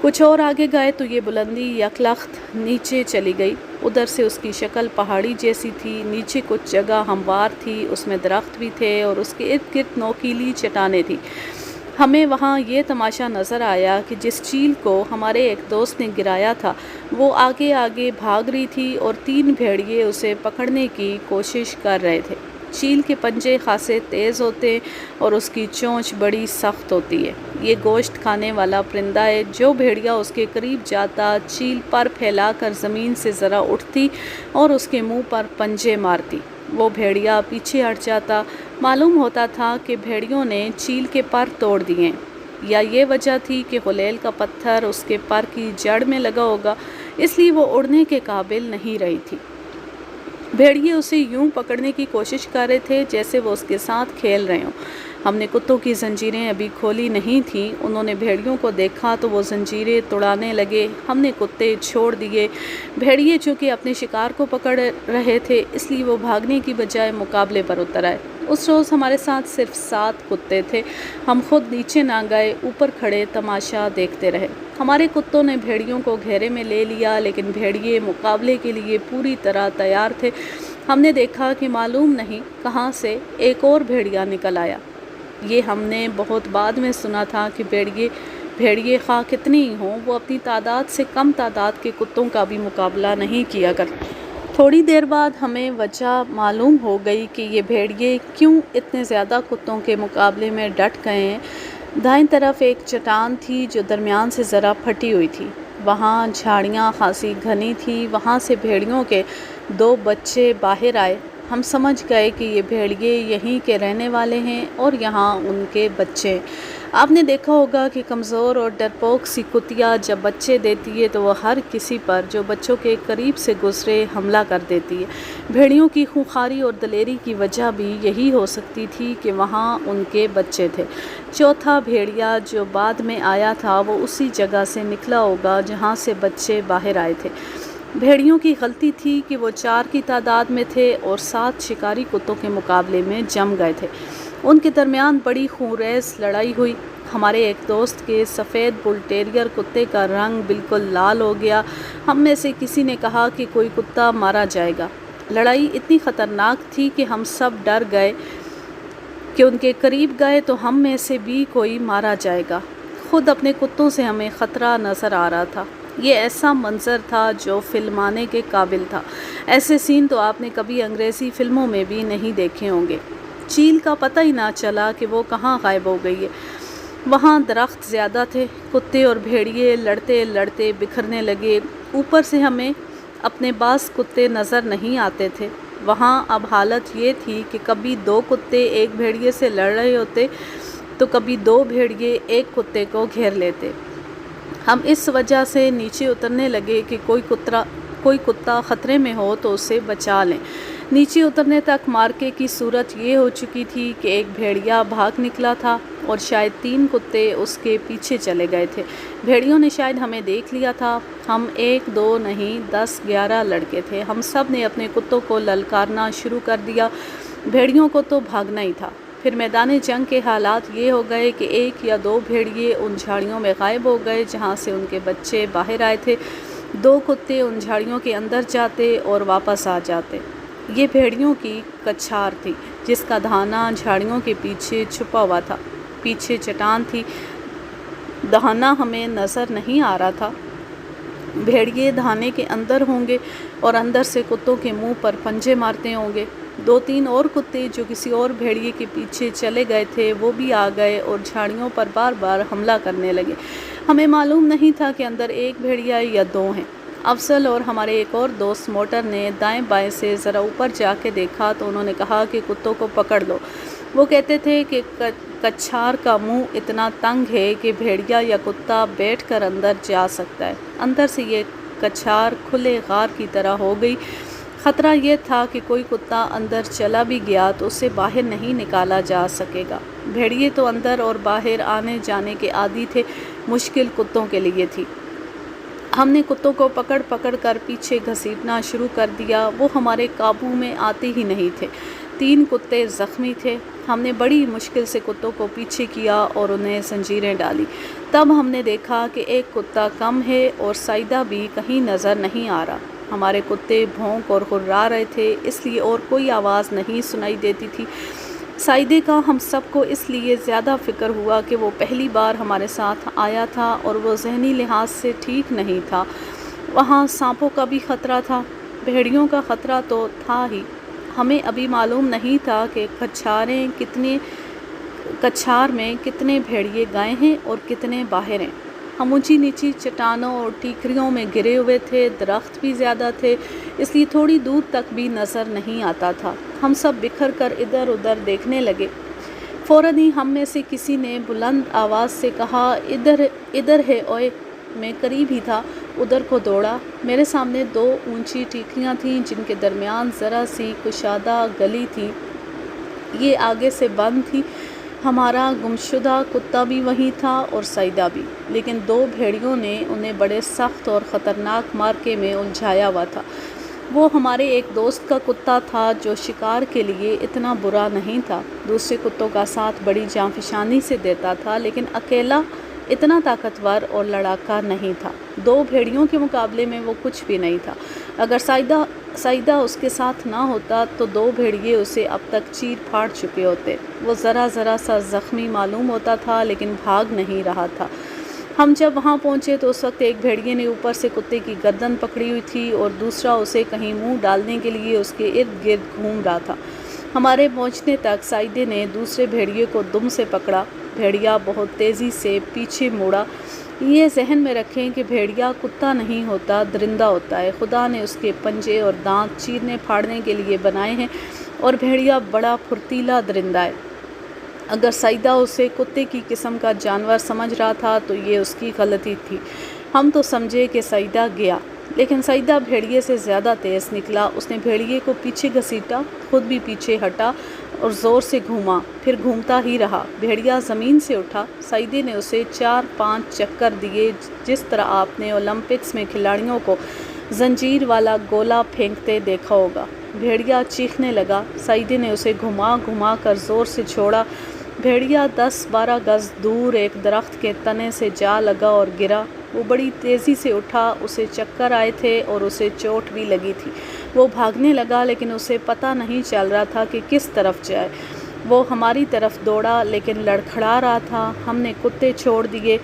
کچھ اور آگے گئے تو یہ بلندی یکلخت نیچے چلی گئی۔ ادھر سے اس کی شکل پہاڑی جیسی تھی، نیچے کچھ جگہ ہموار تھی، اس میں درخت بھی تھے اور اس کے ارد گرد نوکیلی چٹانیں تھیں۔ ہمیں وہاں یہ تماشا نظر آیا کہ جس چیل کو ہمارے ایک دوست نے گرایا تھا وہ آگے آگے بھاگ رہی تھی اور 3 بھیڑیے اسے پکڑنے کی کوشش کر رہے تھے۔ چیل کے پنجے خاصے تیز ہوتے اور اس کی چونچ بڑی سخت ہوتی ہے۔ یہ گوشت کھانے والا پرندہ ہے۔ جو بھیڑیا اس کے قریب جاتا چیل پر پھیلا کر زمین سے ذرا اٹھتی اور اس کے منہ پر پنجے مارتی۔ وہ بھیڑیا پیچھے ہٹ جاتا۔ معلوم ہوتا تھا کہ بھیڑیوں نے چیل کے پر توڑ دیے، یا یہ وجہ تھی کہ غلیل کا پتھر اس کے پر کی جڑ میں لگا ہوگا، اس لیے وہ اڑنے کے قابل نہیں رہی تھی۔ بھیڑیے اسے یوں پکڑنے کی کوشش کر رہے تھے جیسے وہ اس کے ساتھ کھیل رہے ہوں۔ ہم نے کتوں کی زنجیریں ابھی کھولی نہیں تھیں۔ انہوں نے بھیڑیوں کو دیکھا تو وہ زنجیریں توڑانے لگے۔ ہم نے کتے چھوڑ دیے۔ بھیڑیے چونکہ اپنے شکار کو پکڑ رہے تھے اس لیے وہ بھاگنے کی بجائے مقابلے پر اتر آئے۔ اس روز ہمارے ساتھ صرف 7 کتے تھے۔ ہم خود نیچے نہ گئے، اوپر کھڑے تماشا دیکھتے رہے۔ ہمارے کتوں نے بھیڑیوں کو گھیرے میں لے لیا لیکن بھیڑیے مقابلے کے لیے پوری طرح تیار تھے۔ ہم نے دیکھا کہ معلوم نہیں کہاں سے ایک اور بھیڑیا نکل آیا۔ یہ ہم نے بہت بعد میں سنا تھا کہ بھیڑیے خواہ کتنے ہی ہوں، وہ اپنی تعداد سے کم تعداد کے کتوں کا بھی مقابلہ نہیں کیا کرتے۔ تھوڑی دیر بعد ہمیں وجہ معلوم ہو گئی کہ یہ بھیڑیے کیوں اتنے زیادہ کتوں کے مقابلے میں ڈٹ گئے ہیں۔ دائیں طرف ایک چٹان تھی جو درمیان سے ذرا پھٹی ہوئی تھی۔ وہاں جھاڑیاں خاصی گھنی تھی۔ وہاں سے بھیڑیوں کے 2 بچے باہر آئے۔ ہم سمجھ گئے کہ یہ بھیڑیے یہیں کے رہنے والے ہیں اور یہاں ان کے بچے ہیں۔ آپ نے دیکھا ہوگا کہ کمزور اور ڈرپوک سی کتیا جب بچے دیتی ہے تو وہ ہر کسی پر جو بچوں کے قریب سے گزرے حملہ کر دیتی ہے۔ بھیڑیوں کی خونخواری اور دلیری کی وجہ بھی یہی ہو سکتی تھی کہ وہاں ان کے بچے تھے۔ چوتھا بھیڑیا جو بعد میں آیا تھا وہ اسی جگہ سے نکلا ہوگا جہاں سے بچے باہر آئے تھے۔ بھیڑیوں کی غلطی تھی کہ وہ 4 کی تعداد میں تھے اور 7 شکاری کتوں کے مقابلے میں جم گئے تھے۔ ان کے درمیان بڑی خونریز لڑائی ہوئی۔ ہمارے ایک دوست کے سفید بل ٹیریئر کتے کا رنگ بالکل لال ہو گیا۔ ہم میں سے کسی نے کہا کہ کوئی کتا مارا جائے گا۔ لڑائی اتنی خطرناک تھی کہ ہم سب ڈر گئے کہ ان کے قریب گئے تو ہم میں سے بھی کوئی مارا جائے گا۔ خود اپنے کتوں سے ہمیں خطرہ نظر آ رہا تھا۔ یہ ایسا منظر تھا جو فلمانے کے قابل تھا۔ ایسے سین تو آپ نے کبھی انگریزی فلموں میں بھی نہیں دیکھے ہوں گے۔ چیل کا پتہ ہی نہ چلا کہ وہ کہاں غائب ہو گئی ہے۔ وہاں درخت زیادہ تھے۔ کتے اور بھیڑیے لڑتے لڑتے بکھرنے لگے۔ اوپر سے ہمیں اپنے بعض کتے نظر نہیں آتے تھے۔ وہاں اب حالت یہ تھی کہ کبھی 2 کتے ایک بھیڑیے سے لڑ رہے ہوتے تو کبھی 2 بھیڑیے ایک کتے کو گھیر لیتے۔ ہم اس وجہ سے نیچے اترنے لگے کہ کوئی کتا خطرے میں ہو تو اسے بچا لیں۔ نیچے اترنے تک مارکے کی صورت یہ ہو چکی تھی کہ ایک بھیڑیا بھاگ نکلا تھا اور شاید 3 کتے اس کے پیچھے چلے گئے تھے۔ بھیڑیوں نے شاید ہمیں دیکھ لیا تھا۔ ہم 1 2 نہیں 10 11 لڑکے تھے۔ ہم سب نے اپنے کتوں کو للکارنا شروع کر دیا۔ بھیڑیوں کو تو بھاگنا ہی تھا۔ پھر میدان جنگ کے حالات یہ ہو گئے کہ 1 یا 2 بھیڑیے ان جھاڑیوں میں غائب ہو گئے جہاں سے ان کے بچے باہر آئے تھے۔ 2 کتے ان جھاڑیوں کے اندر جاتے اور واپس آ جاتے۔ یہ بھیڑیوں کی کچھار تھی جس کا دہانہ جھاڑیوں کے پیچھے چھپا ہوا تھا۔ پیچھے چٹان تھی، دہانہ ہمیں نظر نہیں آ رہا تھا۔ بھیڑیے دہانے کے اندر ہوں گے اور اندر سے کتوں کے منہ پر پنجے مارتے ہوں گے۔ 2-3 اور کتے جو کسی اور بھیڑیے کے پیچھے چلے گئے تھے وہ بھی آ گئے اور جھاڑیوں پر بار بار حملہ کرنے لگے۔ ہمیں معلوم نہیں تھا کہ اندر 1 بھیڑیا یا 2 ہیں۔ افضل اور ہمارے ایک اور دوست موٹر نے دائیں بائیں سے ذرا اوپر جا کے دیکھا تو انہوں نے کہا کہ کتوں کو پکڑ لو۔ وہ کہتے تھے کہ کچھار کا منہ اتنا تنگ ہے کہ بھیڑیا یا کتا بیٹھ کر اندر جا سکتا ہے۔ اندر سے یہ کچھار کھلے غار کی طرح ہو گئی خطرہ یہ تھا کہ کوئی کتا اندر چلا بھی گیا تو اسے باہر نہیں نکالا جا سکے گا۔ بھیڑیے تو اندر اور باہر آنے جانے کے عادی تھے، مشکل کتوں کے لیے تھی۔ ہم نے کتوں کو پکڑ پکڑ کر پیچھے گھسیٹنا شروع کر دیا، وہ ہمارے قابو میں آتے ہی نہیں تھے۔ 3 کتے زخمی تھے۔ ہم نے بڑی مشکل سے کتوں کو پیچھے کیا اور انہیں زنجیریں ڈالی۔ تب ہم نے دیکھا کہ ایک کتا کم ہے اور سعیدہ بھی کہیں نظر نہیں آ رہا۔ ہمارے کتے بھونک اور ہررا رہے تھے، اس لیے اور کوئی آواز نہیں سنائی دیتی تھی۔ سعیدے کا ہم سب کو اس لیے زیادہ فکر ہوا کہ وہ پہلی بار ہمارے ساتھ آیا تھا اور وہ ذہنی لحاظ سے ٹھیک نہیں تھا۔ وہاں سانپوں کا بھی خطرہ تھا، بھیڑیوں کا خطرہ تو تھا ہی۔ ہمیں ابھی معلوم نہیں تھا کہ کچھار میں کتنے بھیڑیے گئے ہیں اور کتنے باہر ہیں۔ ہم اونچی نیچی چٹانوں اور ٹیکریوں میں گرے ہوئے تھے، درخت بھی زیادہ تھے، اس لیے تھوڑی دور تک بھی نظر نہیں آتا تھا۔ ہم سب بکھر کر ادھر ادھر دیکھنے لگے۔ فوراً ہی ہم میں سے کسی نے بلند آواز سے کہا، ادھر ہے اوئے! میں قریب ہی تھا، ادھر کو دوڑا۔ میرے سامنے 2 اونچی ٹیکریاں تھیں جن کے درمیان ذرا سی کشادہ گلی تھی، یہ آگے سے بند تھی۔ ہمارا گمشدہ کتا بھی وہیں تھا اور سعیدہ بھی، لیکن 2 بھیڑیوں نے انہیں بڑے سخت اور خطرناک مارکے میں الجھایا ہوا تھا۔ وہ ہمارے ایک دوست کا کتا تھا جو شکار کے لیے اتنا برا نہیں تھا، دوسرے کتوں کا ساتھ بڑی جانفشانی سے دیتا تھا، لیکن اکیلا اتنا طاقتور اور لڑاکا نہیں تھا۔ 2 بھیڑیوں کے مقابلے میں وہ کچھ بھی نہیں تھا۔ اگر سعیدہ اس کے ساتھ نہ ہوتا تو 2 بھیڑیے اسے اب تک چیر پھاڑ چکے ہوتے۔ وہ ذرا سا زخمی معلوم ہوتا تھا لیکن بھاگ نہیں رہا تھا۔ ہم جب وہاں پہنچے تو اس وقت ایک بھیڑیے نے اوپر سے کتے کی گردن پکڑی ہوئی تھی اور دوسرا اسے کہیں منہ ڈالنے کے لیے اس کے ارد گرد گھوم رہا تھا۔ ہمارے پہنچنے تک سعیدے نے دوسرے بھیڑیے کو دم سے پکڑا۔ بھیڑیا بہت تیزی سے پیچھے موڑا۔ یہ ذہن میں رکھیں کہ بھیڑیا کتا نہیں ہوتا، درندہ ہوتا ہے۔ خدا نے اس کے پنجے اور دانت چیرنے پھاڑنے کے لیے بنائے ہیں اور بھیڑیا بڑا پھرتیلا درندہ ہے۔ اگر سعیدہ اسے کتے کی قسم کا جانور سمجھ رہا تھا تو یہ اس کی غلطی تھی۔ ہم تو سمجھے کہ سعیدہ گیا، لیکن سعیدہ بھیڑیے سے زیادہ تیز نکلا۔ اس نے بھیڑیے کو پیچھے گھسیٹا، خود بھی پیچھے ہٹا اور زور سے گھوما، پھر گھومتا ہی رہا۔ بھیڑیا زمین سے اٹھا۔ سعیدے نے اسے 4-5 چکر دیے، جس طرح آپ نے اولمپکس میں کھلاڑیوں کو زنجیر والا گولا پھینکتے دیکھا ہوگا۔ بھیڑیا چیخنے لگا۔ سعیدے نے اسے گھما گھما کر زور سے چھوڑا۔ بھیڑیا 10-12 گز دور ایک درخت کے تنے سے جا لگا اور گرا۔ وہ بڑی تیزی سے اٹھا، اسے چکر آئے تھے اور اسے چوٹ بھی لگی تھی۔ وہ بھاگنے لگا لیکن اسے پتہ نہیں چل رہا تھا کہ کس طرف جائے۔ وہ ہماری طرف دوڑا لیکن لڑکھڑا رہا تھا۔ ہم نے کتے چھوڑ دیے۔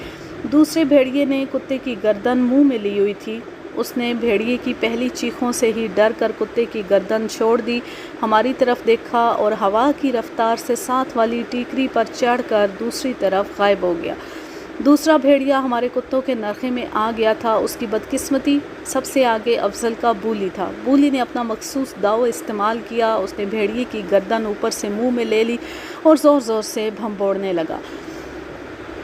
دوسرے بھیڑیے نے کتے کی گردن منہ میں لی ہوئی تھی۔ اس نے بھیڑیے کی پہلی چیخوں سے ہی ڈر کر کتے کی گردن چھوڑ دی، ہماری طرف دیکھا اور ہوا کی رفتار سے ساتھ والی ٹیکری پر چڑھ کر دوسری طرف غائب ہو گیا۔ دوسرا بھیڑیا ہمارے کتوں کے نرخے میں آ گیا تھا۔ اس کی بدقسمتی سب سے آگے افضل کا بولی تھا۔ بولی نے اپنا مخصوص داؤ استعمال کیا۔ اس نے بھیڑیے کی گردن اوپر سے منہ میں لے لی اور زور زور سے بھنبوڑنے لگا۔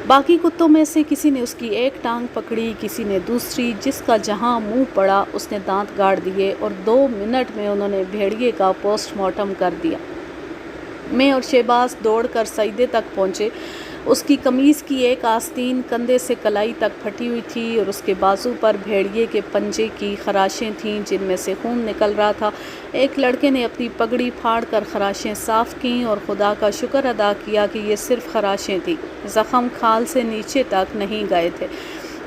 باقی کتوں میں سے کسی نے اس کی ایک ٹانگ پکڑی، کسی نے دوسری، جس کا جہاں منہ پڑا اس نے دانت گاڑ دیے اور 2 منٹ میں انہوں نے بھیڑیے کا پوسٹ مارٹم کر دیا۔ میں اور شہباز دوڑ کر سعیدے تک پہنچے۔ اس کی قمیض کی ایک آستین کندھے سے کلائی تک پھٹی ہوئی تھی اور اس کے بازو پر بھیڑیے کے پنجے کی خراشیں تھیں جن میں سے خون نکل رہا تھا۔ ایک لڑکے نے اپنی پگڑی پھاڑ کر خراشیں صاف کیں اور خدا کا شکر ادا کیا کہ یہ صرف خراشیں تھیں، زخم کھال سے نیچے تک نہیں گئے تھے۔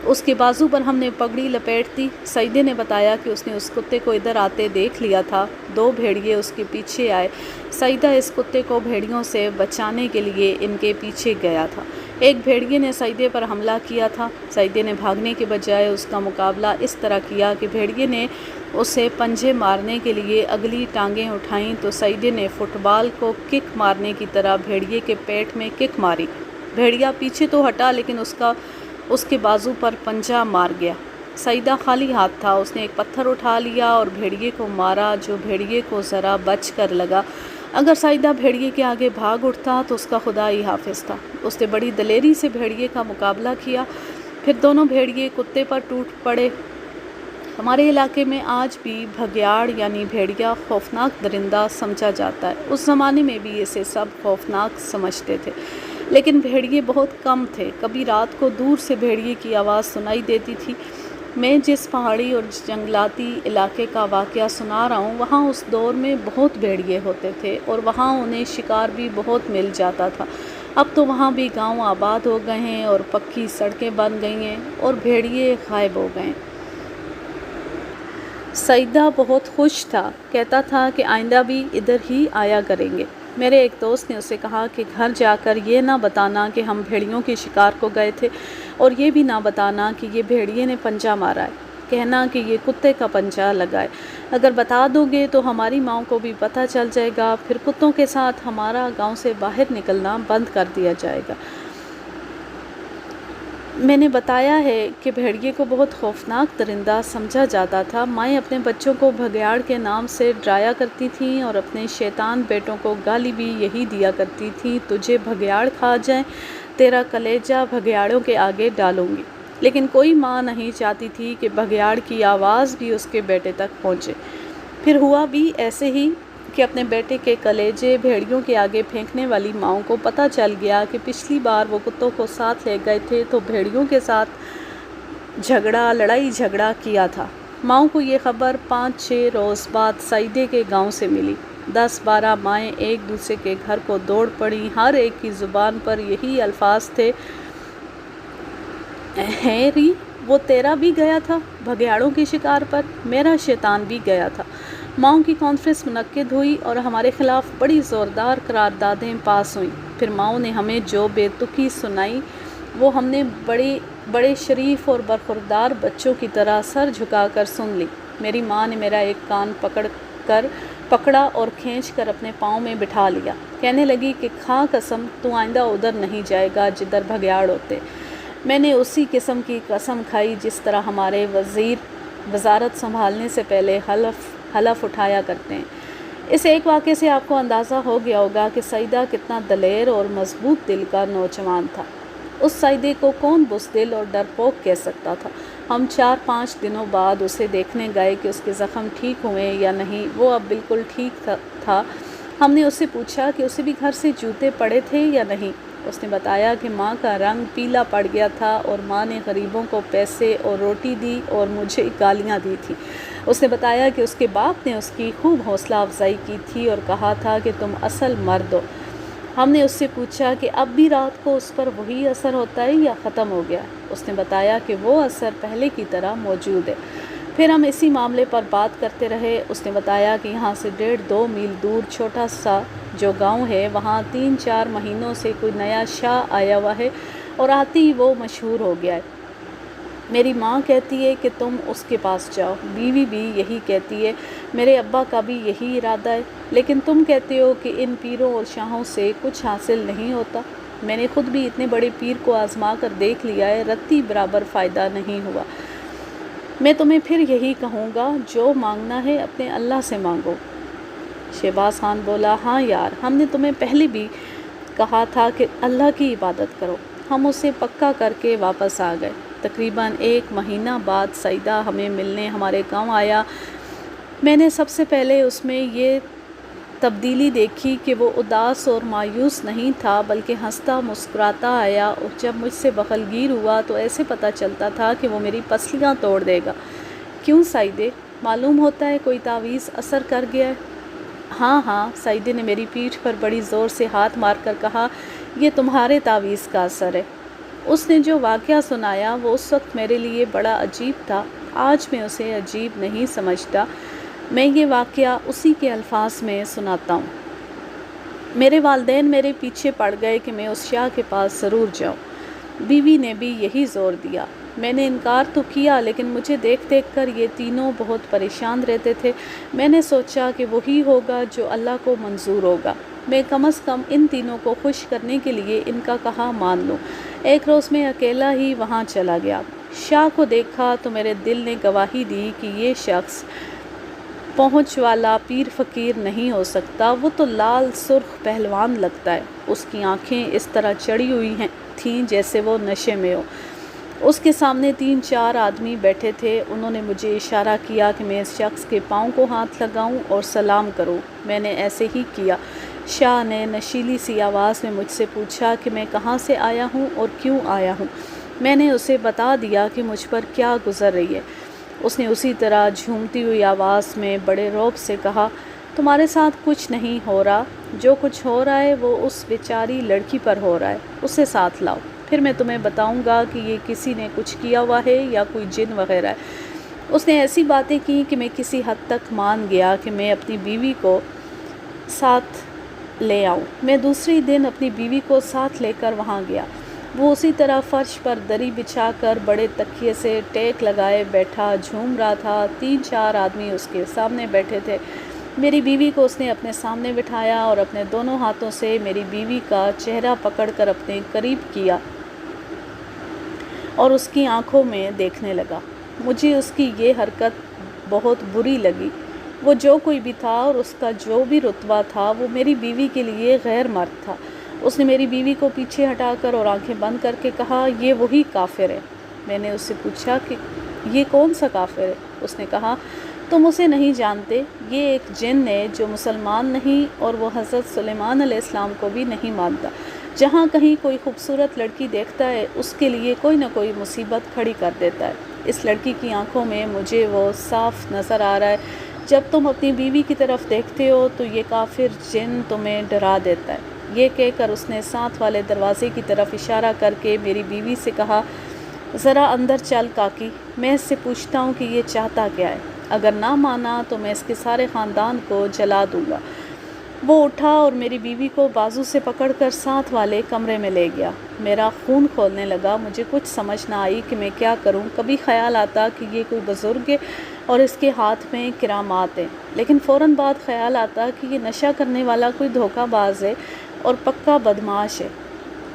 اس کے بازو پر ہم نے پگڑی لپیٹ دی۔ سعیدے نے بتایا کہ اس نے اس کتے کو ادھر آتے دیکھ لیا تھا۔ 2 بھیڑیے اس کے پیچھے آئے۔ سعیدہ اس کتے کو بھیڑیوں سے بچانے کے لیے ان کے پیچھے گیا تھا۔ ایک بھیڑیے نے سعیدے پر حملہ کیا تھا۔ سعیدے نے بھاگنے کے بجائے اس کا مقابلہ اس طرح کیا کہ بھیڑیے نے اسے پنجے مارنے کے لیے اگلی ٹانگیں اٹھائیں تو سعیدے نے فٹ بال کو کک مارنے کی طرح بھیڑیے کے پیٹ میں کک ماری۔ بھیڑیا پیچھے تو ہٹا لیکن اس کے بازو پر پنجہ مار گیا۔ سعیدہ خالی ہاتھ تھا۔ اس نے ایک پتھر اٹھا لیا اور بھیڑیے کو مارا جو بھیڑیے کو ذرا بچ کر لگا۔ اگر سعیدہ بھیڑیے کے آگے بھاگ اٹھتا تو اس کا خدا ہی حافظ تھا۔ اس نے بڑی دلیری سے بھیڑیے کا مقابلہ کیا، پھر دونوں بھیڑیے کتے پر ٹوٹ پڑے۔ ہمارے علاقے میں آج بھی بھگیاڑ یعنی بھیڑیا خوفناک درندہ سمجھا جاتا ہے۔ اس زمانے میں بھی اسے سب خوفناک سمجھتے تھے، لیکن بھیڑیے بہت کم تھے۔ کبھی رات کو دور سے بھیڑیے کی آواز سنائی دیتی تھی۔ میں جس پہاڑی اور جنگلاتی علاقے کا واقعہ سنا رہا ہوں، وہاں اس دور میں بہت بھیڑیے ہوتے تھے اور وہاں انہیں شکار بھی بہت مل جاتا تھا۔ اب تو وہاں بھی گاؤں آباد ہو گئے ہیں اور پکی سڑکیں بن گئی ہیں اور بھیڑیے غائب ہو گئے ہیں۔ سعیدہ بہت خوش تھا، کہتا تھا کہ آئندہ بھی ادھر ہی آیا کریں گے۔ میرے ایک دوست نے اسے کہا کہ گھر جا کر یہ نہ بتانا کہ ہم بھیڑیوں کے شکار کو گئے تھے، اور یہ بھی نہ بتانا کہ یہ بھیڑیے نے پنجہ مارا ہے۔ کہنا کہ یہ کتے کا پنجہ لگا ہے۔ اگر بتا دو گے تو ہماری ماں کو بھی پتہ چل جائے گا، پھر کتوں کے ساتھ ہمارا گاؤں سے باہر نکلنا بند کر دیا جائے گا۔ میں نے بتایا ہے کہ بھیڑیے کو بہت خوفناک درندہ سمجھا جاتا تھا۔ مائیں اپنے بچوں کو بھگیاڑ کے نام سے ڈرایا کرتی تھیں اور اپنے شیطان بیٹوں کو گالی بھی یہی دیا کرتی تھیں، تجھے بھگیاڑ کھا جائیں، تیرا کلیجہ بھگیاڑوں کے آگے ڈالوں گی۔ لیکن کوئی ماں نہیں چاہتی تھی کہ بھگیاڑ کی آواز بھی اس کے بیٹے تک پہنچے۔ پھر ہوا بھی ایسے ہی کہ اپنے بیٹے کے کلیجے بھیڑیوں کے آگے پھینکنے والی ماؤں کو پتہ چل گیا کہ پچھلی بار وہ کتوں کو ساتھ لے گئے تھے تو بھیڑیوں کے ساتھ لڑائی جھگڑا کیا تھا۔ ماؤں کو یہ خبر 5-6 روز بعد سعیدے کے گاؤں سے ملی۔ 10-12 مائیں ایک دوسرے کے گھر کو دوڑ پڑیں۔ ہر ایک کی زبان پر یہی الفاظ تھے، ہیری وہ تیرا بھی گیا تھا بھگیاڑوں کے شکار پر، میرا شیطان بھی گیا تھا۔ ماؤں کی کانفرنس منعقد ہوئی اور ہمارے خلاف بڑی زوردار قراردادیں پاس ہوئیں۔ پھر ماؤں نے ہمیں جو بے تکی سنائی وہ ہم نے بڑے شریف اور برخوردار بچوں کی طرح سر جھکا کر سن لی۔ میری ماں نے میرا ایک کان پکڑا اور کھینچ کر اپنے پاؤں میں بٹھا لیا۔ کہنے لگی کہ کھا قسم تو آئندہ ادھر نہیں جائے گا جدھر بھگیاڑ ہوتے۔ میں نے اسی قسم کی قسم کھائی جس طرح ہمارے وزیر وزارت سنبھالنے سے پہلے حلف اٹھایا کرتے ہیں۔ اس ایک واقعے سے آپ کو اندازہ ہو گیا ہوگا کہ سعیدہ کتنا دلیر اور مضبوط دل کا نوجوان تھا۔ اس سعیدے کو کون بزدل اور ڈرپوک کہہ سکتا تھا؟ ہم 4-5 دنوں بعد اسے دیکھنے گئے کہ اس کے زخم ٹھیک ہوئے یا نہیں۔ وہ اب بالکل ٹھیک تھا۔ ہم نے اس سے پوچھا کہ اسے بھی گھر سے جوتے پڑے تھے یا نہیں۔ اس نے بتایا کہ ماں کا رنگ پیلا پڑ گیا تھا اور ماں نے غریبوں کو پیسے اور روٹی دی اور مجھے گالیاں دی تھی۔ اس نے بتایا کہ اس کے باپ نے اس کی خوب حوصلہ افزائی کی تھی اور کہا تھا کہ تم اصل مرد ہو۔ ہم نے اس سے پوچھا کہ اب بھی رات کو اس پر وہی اثر ہوتا ہے یا ختم ہو گیا؟ اس نے بتایا کہ وہ اثر پہلے کی طرح موجود ہے۔ پھر ہم اسی معاملے پر بات کرتے رہے۔ اس نے بتایا کہ یہاں سے 1.5-2 میل دور چھوٹا سا جو گاؤں ہے، وہاں 3-4 مہینوں سے کوئی نیا شاہ آیا ہوا ہے اور آتے ہی وہ مشہور ہو گیا ہے۔ میری ماں کہتی ہے کہ تم اس کے پاس جاؤ، بیوی بھی یہی کہتی ہے، میرے ابا کا بھی یہی ارادہ ہے، لیکن تم کہتے ہو کہ ان پیروں اور شاہوں سے کچھ حاصل نہیں ہوتا۔ میں نے خود بھی اتنے بڑے پیر کو آزما کر دیکھ لیا ہے، رتی برابر فائدہ نہیں ہوا۔ میں تمہیں پھر یہی کہوں گا، جو مانگنا ہے اپنے اللہ سے مانگو۔ شہباز خان بولا، ہاں یار، ہم نے تمہیں پہلے بھی کہا تھا کہ اللہ کی عبادت کرو۔ ہم اسے پکا کر کے واپس آ گئے۔ تقریباً 1 مہینہ بعد سعیدہ ہمیں ملنے ہمارے گاؤں آیا۔ میں نے سب سے پہلے اس میں یہ تبدیلی دیکھی کہ وہ اداس اور مایوس نہیں تھا، بلکہ ہنستا مسکراتا آیا، اور جب مجھ سے بغلگیر ہوا تو ایسے پتہ چلتا تھا کہ وہ میری پسلیاں توڑ دے گا۔ کیوں سعیدے، معلوم ہوتا ہے کوئی تعویذ اثر کر گیا ہے؟ ہاں، سعیدے نے میری پیٹھ پر بڑی زور سے ہاتھ مار کر کہا، یہ تمہارے تعویذ کا اثر ہے۔ اس نے جو واقعہ سنایا وہ اس وقت میرے لیے بڑا عجیب تھا، آج میں اسے عجیب نہیں سمجھتا۔ میں یہ واقعہ اسی کے الفاظ میں سناتا ہوں۔ میرے والدین میرے پیچھے پڑ گئے کہ میں اس شاہ کے پاس ضرور جاؤں۔ بیوی نے بھی یہی زور دیا۔ میں نے انکار تو کیا، لیکن مجھے دیکھ کر یہ تینوں بہت پریشان رہتے تھے۔ میں نے سوچا کہ وہی ہوگا جو اللہ کو منظور ہوگا۔ میں کم از کم ان تینوں کو خوش کرنے کے لیے ان کا کہا مان لوں۔ ایک روز میں اکیلا ہی وہاں چلا گیا۔ شاہ کو دیکھا تو میرے دل نے گواہی دی کہ یہ شخص پہنچ والا پیر فقیر نہیں ہو سکتا۔ وہ تو لال سرخ پہلوان لگتا ہے۔ اس کی آنکھیں اس طرح چڑھی ہوئی تھیں جیسے وہ نشے میں ہو۔ اس کے سامنے 3-4 آدمی بیٹھے تھے۔ انہوں نے مجھے اشارہ کیا کہ میں اس شخص کے پاؤں کو ہاتھ لگاؤں اور سلام کروں۔ میں نے ایسے ہی کیا۔ شاہ نے نشیلی سی آواز میں مجھ سے پوچھا کہ میں کہاں سے آیا ہوں اور کیوں آیا ہوں۔ میں نے اسے بتا دیا کہ مجھ پر کیا گزر رہی ہے۔ اس نے اسی طرح جھومتی ہوئی آواز میں بڑے رعب سے کہا، تمہارے ساتھ کچھ نہیں ہو رہا، جو کچھ ہو رہا ہے وہ اس بیچاری لڑکی پر ہو رہا ہے، اسے ساتھ لاؤ، پھر میں تمہیں بتاؤں گا کہ یہ کسی نے کچھ کیا ہوا ہے یا کوئی جن وغیرہ ہے۔ اس نے ایسی باتیں کی کہ میں کسی حد تک مان گیا کہ میں اپنی بیوی کو ساتھ لے آؤں۔ میں دوسری دن اپنی بیوی کو ساتھ لے کر وہاں گیا۔ وہ اسی طرح فرش پر دری بچھا کر بڑے تکیے سے ٹیک لگائے بیٹھا جھوم رہا تھا۔ 3-4 آدمی اس کے سامنے بیٹھے تھے۔ میری بیوی کو اس نے اپنے سامنے بٹھایا اور اپنے دونوں ہاتھوں سے میری بیوی کا چہرہ پکڑ کر اپنے قریب کیا اور اس کی آنکھوں میں دیکھنے لگا۔ مجھے اس کی یہ حرکت بہت بری لگی۔ وہ جو کوئی بھی تھا اور اس کا جو بھی رتبہ تھا، وہ میری بیوی کے لیے غیر مرد تھا۔ اس نے میری بیوی کو پیچھے ہٹا کر اور آنکھیں بند کر کے کہا، یہ وہی کافر ہے۔ میں نے اس سے پوچھا کہ یہ کون سا کافر ہے؟ اس نے کہا، تم اسے نہیں جانتے، یہ ایک جن ہے جو مسلمان نہیں اور وہ حضرت سلیمان علیہ السلام کو بھی نہیں مانتا۔ جہاں کہیں کوئی خوبصورت لڑکی دیکھتا ہے، اس کے لیے کوئی نہ کوئی مصیبت کھڑی کر دیتا ہے۔ اس لڑکی کی آنکھوں میں مجھے وہ صاف نظر آ رہا ہے، جب تم اپنی بیوی کی طرف دیکھتے ہو تو یہ کافر جن تمہیں ڈرا دیتا ہے۔ یہ کہہ کر اس نے ساتھ والے دروازے کی طرف اشارہ کر کے میری بیوی سے کہا، ذرا اندر چل کاکی، میں اس سے پوچھتا ہوں کہ یہ چاہتا کیا ہے، اگر نہ مانا تو میں اس کے سارے خاندان کو جلا دوں گا۔ وہ اٹھا اور میری بیوی کو بازو سے پکڑ کر ساتھ والے کمرے میں لے گیا۔ میرا خون کھولنے لگا، مجھے کچھ سمجھ نہ آئی کہ میں کیا کروں۔ کبھی خیال آتا کہ یہ کوئی بزرگ ہے اور اس کے ہاتھ میں کرامات ہیں، لیکن فوراً بعد خیال آتا کہ یہ نشہ کرنے والا کوئی دھوکہ باز ہے اور پکا بدمعاش ہے۔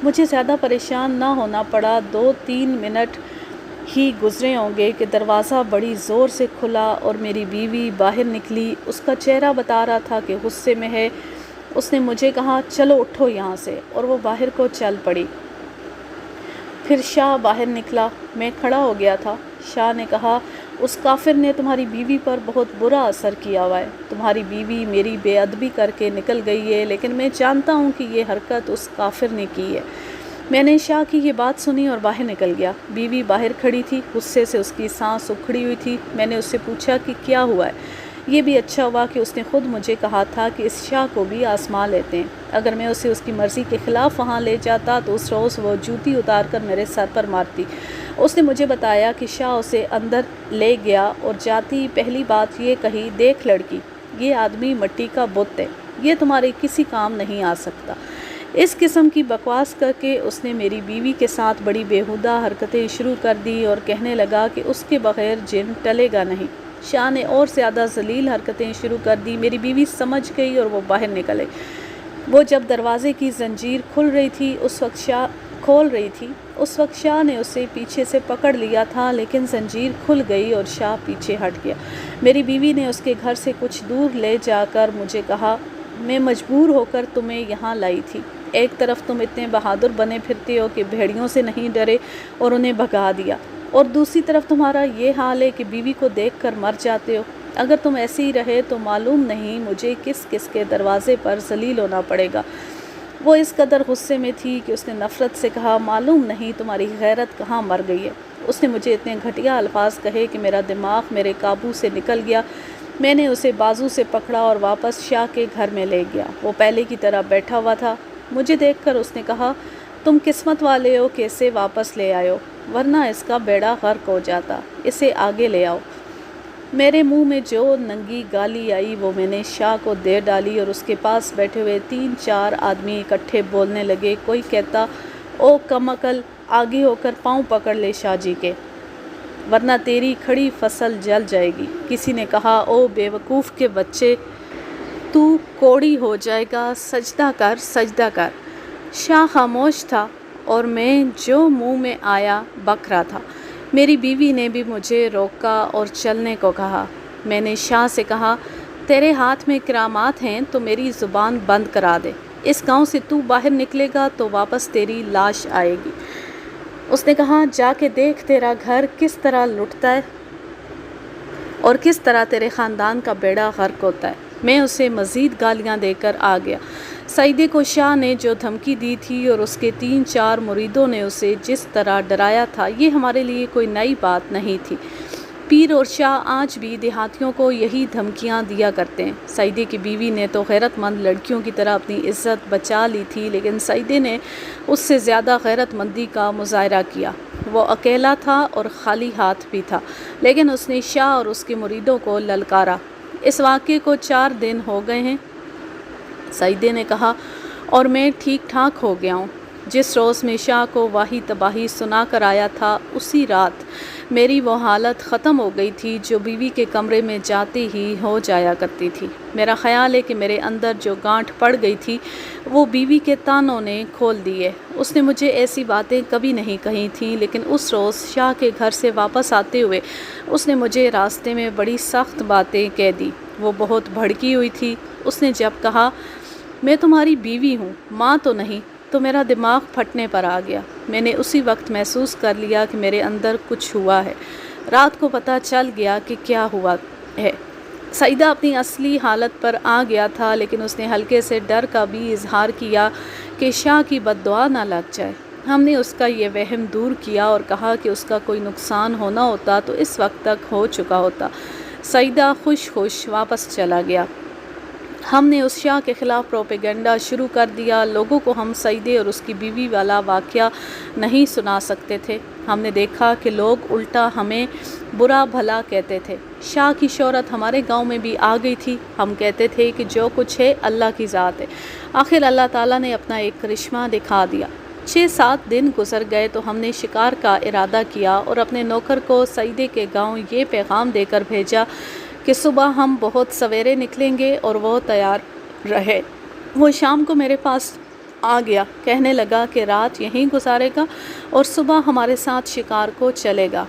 مجھے زیادہ پریشان نہ ہونا پڑا۔ 2-3 منٹ ہی گزرے ہوں گے کہ دروازہ بڑی زور سے کھلا اور میری بیوی باہر نکلی۔ اس کا چہرہ بتا رہا تھا کہ غصے میں ہے۔ اس نے مجھے کہا، چلو اٹھو یہاں سے، اور وہ باہر کو چل پڑی۔ پھر شاہ باہر نکلا۔ میں کھڑا ہو گیا تھا۔ شاہ نے کہا، اس کافر نے تمہاری بیوی پر بہت برا اثر کیا ہوا ہے۔ تمہاری بیوی میری بے ادبی کر کے نکل گئی ہے، لیکن میں جانتا ہوں کہ یہ حرکت اس کافر نے کی ہے۔ میں نے شاہ کی یہ بات سنی اور باہر نکل گیا۔ بیوی باہر کھڑی تھی، غصے سے اس کی سانس اکھڑی ہوئی تھی۔ میں نے اس سے پوچھا کہ کیا ہوا ہے؟ یہ بھی اچھا ہوا کہ اس نے خود مجھے کہا تھا کہ اس شاہ کو بھی آزما لیتے ہیں۔ اگر میں اسے اس کی مرضی کے خلاف وہاں لے جاتا تو اس روز وہ جوتی اتار کر میرے سر پر مارتی۔ اس نے مجھے بتایا کہ شاہ اسے اندر لے گیا اور جاتی پہلی بات یہ کہی، دیکھ لڑکی، یہ آدمی مٹی کا بت ہے، یہ تمہارے کسی کام نہیں آ سکتا۔ اس قسم کی بکواس کر کے اس نے میری بیوی کے ساتھ بڑی بیہودہ حرکتیں شروع کر دی اور کہنے لگا کہ اس کے بغیر جن ٹلے گا نہیں۔ شاہ نے اور زیادہ ذلیل حرکتیں شروع کر دی۔ میری بیوی سمجھ گئی اور وہ باہر نکلے۔ وہ جب دروازے کی زنجیر کھول رہی تھی اس وقت شاہ نے اسے پیچھے سے پکڑ لیا تھا، لیکن زنجیر کھل گئی اور شاہ پیچھے ہٹ گیا۔ میری بیوی نے اس کے گھر سے کچھ دور لے جا کر مجھے کہا، میں مجبور ہو کر تمہیں یہاں لائی تھی۔ ایک طرف تم اتنے بہادر بنے پھرتے ہو کہ بھیڑیوں سے نہیں ڈرے اور انہیں بھگا دیا، اور دوسری طرف تمہارا یہ حال ہے کہ بیوی کو دیکھ کر مر جاتے ہو۔ اگر تم ایسے ہی رہے تو معلوم نہیں مجھے کس کس کے دروازے پر ذلیل ہونا پڑے گا۔ وہ اس قدر غصے میں تھی کہ اس نے نفرت سے کہا، معلوم نہیں تمہاری غیرت کہاں مر گئی ہے۔ اس نے مجھے اتنے گھٹیا الفاظ کہے کہ میرا دماغ میرے قابو سے نکل گیا۔ میں نے اسے بازو سے پکڑا اور واپس شاہ کے گھر میں لے گیا۔ وہ پہلے کی طرح بیٹھا ہوا تھا۔ مجھے دیکھ کر اس نے کہا، تم قسمت والے ہو کہ اسے واپس لے آئے ہو، ورنہ اس کا بیڑا غرق ہو جاتا۔ اسے آگے لے آؤ۔ میرے منہ میں جو ننگی گالی آئی وہ میں نے شاہ کو دے ڈالی اور اس کے پاس بیٹھے ہوئے 3-4 آدمی اکٹھے بولنے لگے۔ کوئی کہتا، او کم عقل، آگے ہو کر پاؤں پکڑ لے شاہ جی کے، ورنہ تیری کھڑی فصل جل جائے گی۔ کسی نے کہا، او بے وقوف کے بچے، تو کوڑی ہو جائے گا، سجدہ کر، سجدہ کر۔ شاہ خاموش تھا اور میں جو منہ میں آیا بک رہا تھا۔ میری بیوی نے بھی مجھے روکا اور چلنے کو کہا۔ میں نے شاہ سے کہا، تیرے ہاتھ میں کرامات ہیں تو میری زبان بند کرا دے۔ اس گاؤں سے تو باہر نکلے گا تو واپس تیری لاش آئے گی۔ اس نے کہا جا کے دیکھ تیرا گھر کس طرح لٹتا ہے اور کس طرح تیرے خاندان کا بیڑا غرق ہوتا ہے۔ میں اسے مزید گالیاں دے کر آ گیا۔ سعیدے کو شاہ نے جو دھمکی دی تھی اور اس کے 3-4 مریدوں نے اسے جس طرح ڈرایا تھا، یہ ہمارے لیے کوئی نئی بات نہیں تھی۔ پیر اور شاہ آج بھی دیہاتیوں کو یہی دھمکیاں دیا کرتے ہیں۔ سعیدے کی بیوی نے تو غیرت مند لڑکیوں کی طرح اپنی عزت بچا لی تھی، لیکن سعیدے نے اس سے زیادہ غیرت مندی کا مظاہرہ کیا۔ وہ اکیلا تھا اور خالی ہاتھ بھی تھا، لیکن اس نے شاہ اور اس کے مریدوں کو للکارا۔ اس واقعے کو 4 دن ہو گئے ہیں، سعیدے نے کہا، اور میں ٹھیک ٹھاک ہو گیا ہوں۔ جس روز میں شاہ کو واہی تباہی سنا کر آیا تھا، اسی رات میری وہ حالت ختم ہو گئی تھی جو بیوی کے کمرے میں جاتے ہی ہو جایا کرتی تھی۔ میرا خیال ہے کہ میرے اندر جو گانٹھ پڑ گئی تھی وہ بیوی کے طعنوں نے کھول دی ہے۔ اس نے مجھے ایسی باتیں کبھی نہیں کہی تھیں، لیکن اس روز شاہ کے گھر سے واپس آتے ہوئے اس نے مجھے راستے میں بڑی سخت باتیں کہہ دی۔ وہ بہت بھڑکی ہوئی تھی۔ اس نے جب کہا میں تمہاری بیوی ہوں، ماں تو نہیں، تو میرا دماغ پھٹنے پر آ گیا۔ میں نے اسی وقت محسوس کر لیا کہ میرے اندر کچھ ہوا ہے۔ رات کو پتہ چل گیا کہ کیا ہوا ہے۔ سعیدہ اپنی اصلی حالت پر آ گیا تھا، لیکن اس نے ہلکے سے ڈر کا بھی اظہار کیا کہ شاہ کی بد دعا نہ لگ جائے۔ ہم نے اس کا یہ وہم دور کیا اور کہا کہ اس کا کوئی نقصان ہونا ہوتا تو اس وقت تک ہو چکا ہوتا۔ سعیدہ خوش واپس چلا گیا۔ ہم نے اس شاہ کے خلاف پروپیگنڈا شروع کر دیا۔ لوگوں کو ہم سعیدے اور اس کی بیوی والا واقعہ نہیں سنا سکتے تھے۔ ہم نے دیکھا کہ لوگ الٹا ہمیں برا بھلا کہتے تھے۔ شاہ کی شہرت ہمارے گاؤں میں بھی آ گئی تھی۔ ہم کہتے تھے کہ جو کچھ ہے اللہ کی ذات ہے۔ آخر اللہ تعالیٰ نے اپنا ایک کرشمہ دکھا دیا۔ 6-7 دن گزر گئے تو ہم نے شکار کا ارادہ کیا اور اپنے نوکر کو سعیدے کے گاؤں یہ پیغام دے کر بھیجا کہ صبح ہم بہت سویرے نکلیں گے اور وہ تیار رہے۔ وہ شام کو میرے پاس آ گیا، کہنے لگا کہ رات یہیں گزارے گا اور صبح ہمارے ساتھ شکار کو چلے گا۔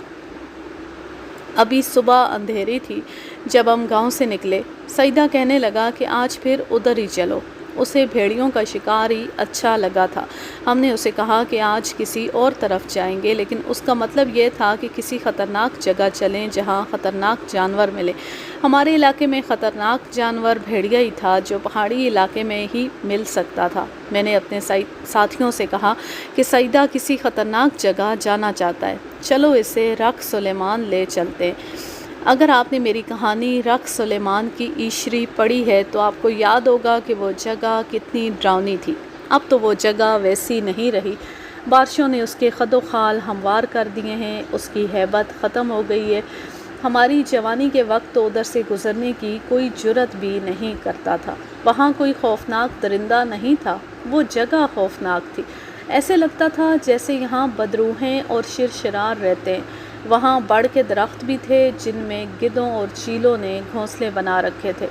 ابھی صبح اندھیری تھی جب ہم گاؤں سے نکلے۔ سعیدہ کہنے لگا کہ آج پھر ادھر ہی چلو۔ اسے بھیڑیوں کا شکار ہی اچھا لگا تھا۔ ہم نے اسے کہا کہ آج کسی اور طرف جائیں گے، لیکن اس کا مطلب یہ تھا کہ کسی خطرناک جگہ چلیں جہاں خطرناک جانور ملے۔ ہمارے علاقے میں خطرناک جانور بھیڑیا ہی تھا جو پہاڑی علاقے میں ہی مل سکتا تھا۔ میں نے اپنے ساتھیوں سے کہا کہ سعیدہ کسی خطرناک جگہ جانا چاہتا ہے، چلو اسے رخ سلیمان لے چلتے ہیں۔ اگر آپ نے میری کہانی رخ سلیمان کی عشری پڑھی ہے تو آپ کو یاد ہوگا کہ وہ جگہ کتنی ڈراؤنی تھی۔ اب تو وہ جگہ ویسی نہیں رہی۔ بارشوں نے اس کے خد و خال ہموار کر دیے ہیں، اس کی ہیبت ختم ہو گئی ہے۔ ہماری جوانی کے وقت تو ادھر سے گزرنے کی کوئی جرت بھی نہیں کرتا تھا۔ وہاں کوئی خوفناک درندہ نہیں تھا، وہ جگہ خوفناک تھی۔ ایسے لگتا تھا جیسے یہاں بدروحیں اور شرشرار رہتے ہیں۔ وہاں بڑ کے درخت بھی تھے جن میں گدھوں اور چیلوں نے گھونسلے بنا رکھے تھے۔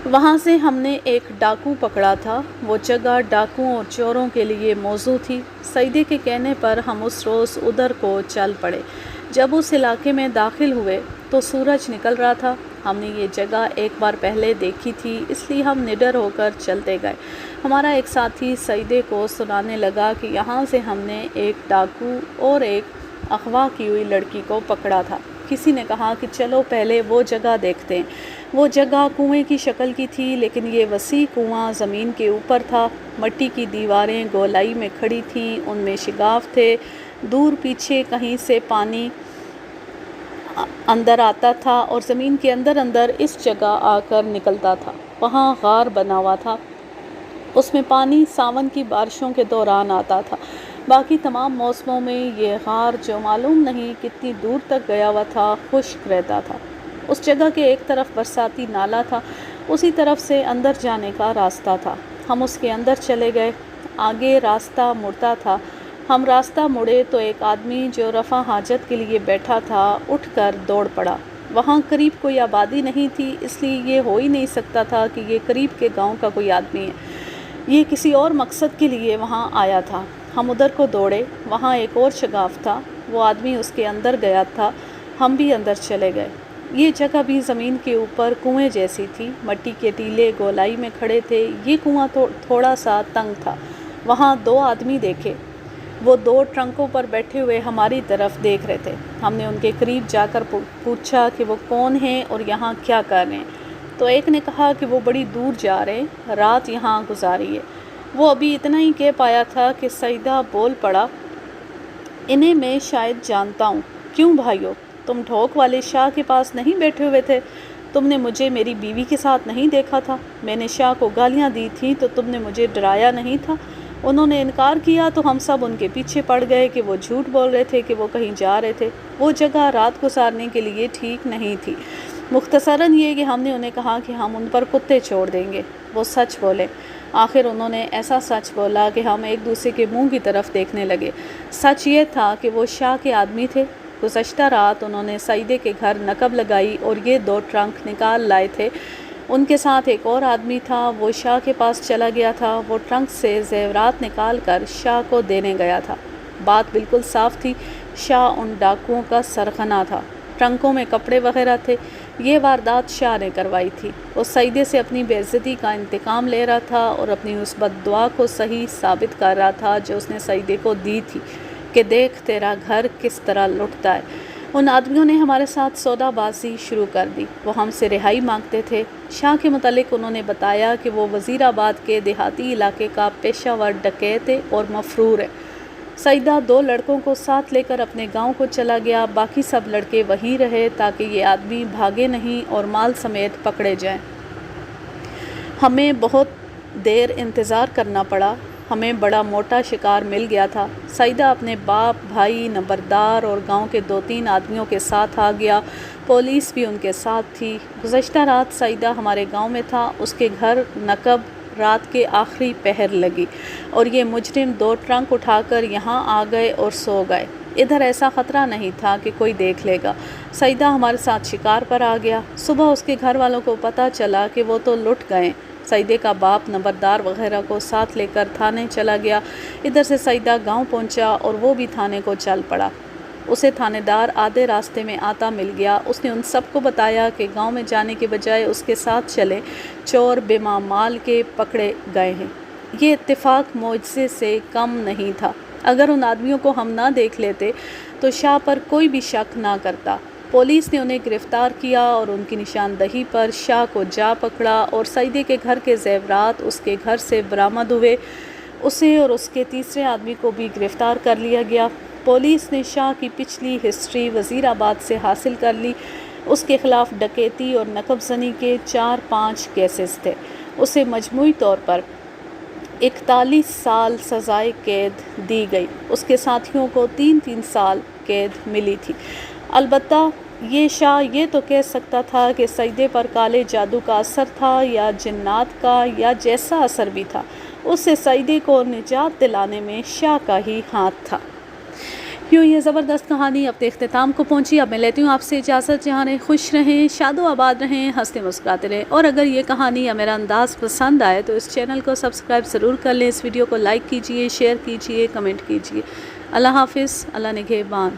وہاں سے ہم نے ایک ڈاکو پکڑا تھا۔ وہ جگہ ڈاکوؤں اور چوروں کے لیے موزوں تھی۔ سعیدے کے کہنے پر ہم اس روز ادھر کو چل پڑے۔ جب اس علاقے میں داخل ہوئے تو سورج نکل رہا تھا۔ ہم نے یہ جگہ ایک بار پہلے دیکھی تھی، اس لیے ہم نڈر ہو کر چلتے گئے۔ ہمارا ایک ساتھی سعیدے کو سنانے لگا کہ یہاں سے ہم نے ایک ڈاکو اور ایک اغوا کی ہوئی لڑکی کو پکڑا تھا۔ کسی نے کہا کہ چلو پہلے وہ جگہ دیکھتے ہیں۔ وہ جگہ کنویں کی شکل کی تھی، لیکن یہ وسیع کنواں زمین کے اوپر تھا۔ مٹی کی دیواریں گولائی میں کھڑی تھیں، ان میں شگاف تھے۔ دور پیچھے کہیں سے پانی اندر آتا تھا اور زمین کے اندر اندر اس جگہ آ کر نکلتا تھا۔ وہاں غار بنا ہوا تھا، اس میں پانی ساون کی بارشوں کے دوران آتا تھا۔ باقی تمام موسموں میں یہ غار جو معلوم نہیں کتنی دور تک گیا ہوا تھا، خشک رہتا تھا۔ اس جگہ کے ایک طرف برساتی نالا تھا، اسی طرف سے اندر جانے کا راستہ تھا۔ ہم اس کے اندر چلے گئے۔ آگے راستہ مڑتا تھا۔ ہم راستہ مڑے تو ایک آدمی جو رفع حاجت کے لیے بیٹھا تھا اٹھ کر دوڑ پڑا۔ وہاں قریب کوئی آبادی نہیں تھی، اس لیے یہ ہو ہی نہیں سکتا تھا کہ یہ قریب کے گاؤں کا کوئی آدمی ہے۔ یہ کسی اور مقصد کے لیے وہاں آیا تھا۔ ہم ادھر کو دوڑے، وہاں ایک اور شگاف تھا، وہ آدمی اس کے اندر گیا تھا، ہم بھی اندر چلے گئے۔ یہ جگہ بھی زمین کے اوپر کنویں جیسی تھی، مٹی کے ٹیلے گولائی میں کھڑے تھے۔ یہ کنواں تھوڑا سا تنگ تھا۔ وہاں 2 آدمی دیکھے، وہ 2 ٹرنکوں پر بیٹھے ہوئے ہماری طرف دیکھ رہے تھے۔ ہم نے ان کے قریب جا کر پوچھا کہ وہ کون ہیں اور یہاں کیا کر رہے ہیں، تو ایک نے کہا کہ وہ بڑی دور جا رہے ہیں، رات یہاں گزاری ہے۔ وہ ابھی اتنا ہی کہہ پایا تھا کہ سعیدہ بول پڑا، انہیں میں شاید جانتا ہوں۔ کیوں بھائیو، تم ڈھوک والے شاہ کے پاس نہیں بیٹھے ہوئے تھے؟ تم نے مجھے میری بیوی کے ساتھ نہیں دیکھا تھا؟ میں نے شاہ کو گالیاں دی تھیں تو تم نے مجھے ڈرایا نہیں تھا؟ انہوں نے انکار کیا تو ہم سب ان کے پیچھے پڑ گئے کہ وہ جھوٹ بول رہے تھے کہ وہ کہیں جا رہے تھے۔ وہ جگہ رات گزارنے کے لیے ٹھیک نہیں تھی۔ مختصراً یہ کہ ہم نے انہیں کہا کہ ہم ان پر کتے چھوڑ دیں گے۔ وہ سچ بولے۔ آخر انہوں نے ایسا سچ بولا کہ ہم ایک دوسرے کے منہ کی طرف دیکھنے لگے۔ سچ یہ تھا کہ وہ شاہ کے آدمی تھے۔ گزشتہ رات انہوں نے سعیدے کے گھر نقب لگائی اور یہ 2 ٹرنک نکال لائے تھے۔ ان کے ساتھ ایک اور آدمی تھا، وہ شاہ کے پاس چلا گیا تھا۔ وہ ٹرنک سے زیورات نکال کر شاہ کو دینے گیا تھا۔ بات بالکل صاف تھی، شاہ ان ڈاکوؤں کا سرغنہ تھا۔ ٹرنکوں میں کپڑے وغیرہ تھے۔ یہ واردات شاہ نے کروائی تھی۔ وہ سعیدے سے اپنی بے عزتی کا انتقام لے رہا تھا اور اپنی اس بد دعا کو صحیح ثابت کر رہا تھا جو اس نے سعیدے کو دی تھی کہ دیکھ تیرا گھر کس طرح لٹتا ہے۔ ان آدمیوں نے ہمارے ساتھ سودا بازی شروع کر دی۔ وہ ہم سے رہائی مانگتے تھے۔ شاہ کے متعلق انہوں نے بتایا کہ وہ وزیر آباد کے دیہاتی علاقے کا پیشہ ور ڈکیت اور مفرور ہے۔ سعیدہ 2 لڑکوں کو ساتھ لے کر اپنے گاؤں کو چلا گیا، باقی سب لڑکے وہیں رہے تاکہ یہ آدمی بھاگے نہیں اور مال سمیت پکڑے جائیں۔ ہمیں بہت دیر انتظار کرنا پڑا۔ ہمیں بڑا موٹا شکار مل گیا تھا۔ سعیدہ اپنے باپ، بھائی، نمبردار اور گاؤں کے 2-3 آدمیوں کے ساتھ آ گیا۔ پولیس بھی ان کے ساتھ تھی۔ گزشتہ رات سعیدہ ہمارے گاؤں میں تھا۔ اس کے گھر نقب رات کے آخری پہر لگی اور یہ مجرم 2 ٹرنک اٹھا کر یہاں آ گئے اور سو گئے۔ ادھر ایسا خطرہ نہیں تھا کہ کوئی دیکھ لے گا۔ سعیدہ ہمارے ساتھ شکار پر آ گیا۔ صبح اس کے گھر والوں کو پتہ چلا کہ وہ تو لٹ گئے۔ سعیدے کا باپ نمبردار وغیرہ کو ساتھ لے کر تھانے چلا گیا۔ ادھر سے سعیدہ گاؤں پہنچا اور وہ بھی تھانے کو چل پڑا۔ اسے تھانے دار آدھے راستے میں آتا مل گیا۔ اس نے ان سب کو بتایا کہ گاؤں میں جانے کے بجائے اس کے ساتھ چلے چور بے مال کے پکڑے گئے ہیں۔ یہ اتفاق معجزے سے کم نہیں تھا۔ اگر ان آدمیوں کو ہم نہ دیکھ لیتے تو شاہ پر کوئی بھی شک نہ کرتا۔ پولیس نے انہیں گرفتار کیا اور ان کی نشاندہی پر شاہ کو جا پکڑا اور سعیدے کے گھر کے زیورات اس کے گھر سے برآمد ہوئے۔ اسے اور اس کے تیسرے آدمی کو بھی گرفتار کر لیا گیا۔ پولیس نے شاہ کی پچھلی ہسٹری وزیر آباد سے حاصل کر لی۔ اس کے خلاف ڈکیتی اور نقب زنی کے 4-5 کیسز تھے۔ اسے مجموعی طور پر 41 سال سزائے قید دی گئی۔ اس کے ساتھیوں کو 3-3 سال قید ملی تھی۔ البتہ یہ شاہ یہ تو کہہ سکتا تھا کہ سعیدے پر کالے جادو کا اثر تھا یا جنات کا یا جیسا اثر بھی تھا، اس سے سعیدے کو نجات دلانے میں شاہ کا ہی ہاتھ تھا۔ یوں یہ زبردست کہانی اپنے اختتام کو پہنچی۔ اب میں لیتی ہوں آپ سے اجازت۔ جہاں رہیں خوش رہیں، شاد و آباد رہیں، ہنستے مسکراتے رہیں، اور اگر یہ کہانی یا میرا انداز پسند آئے تو اس چینل کو سبسکرائب ضرور کر لیں۔ اس ویڈیو کو لائک کیجئے، شیئر کیجئے، کمنٹ کیجئے۔ اللہ حافظ، اللہ نگہبان۔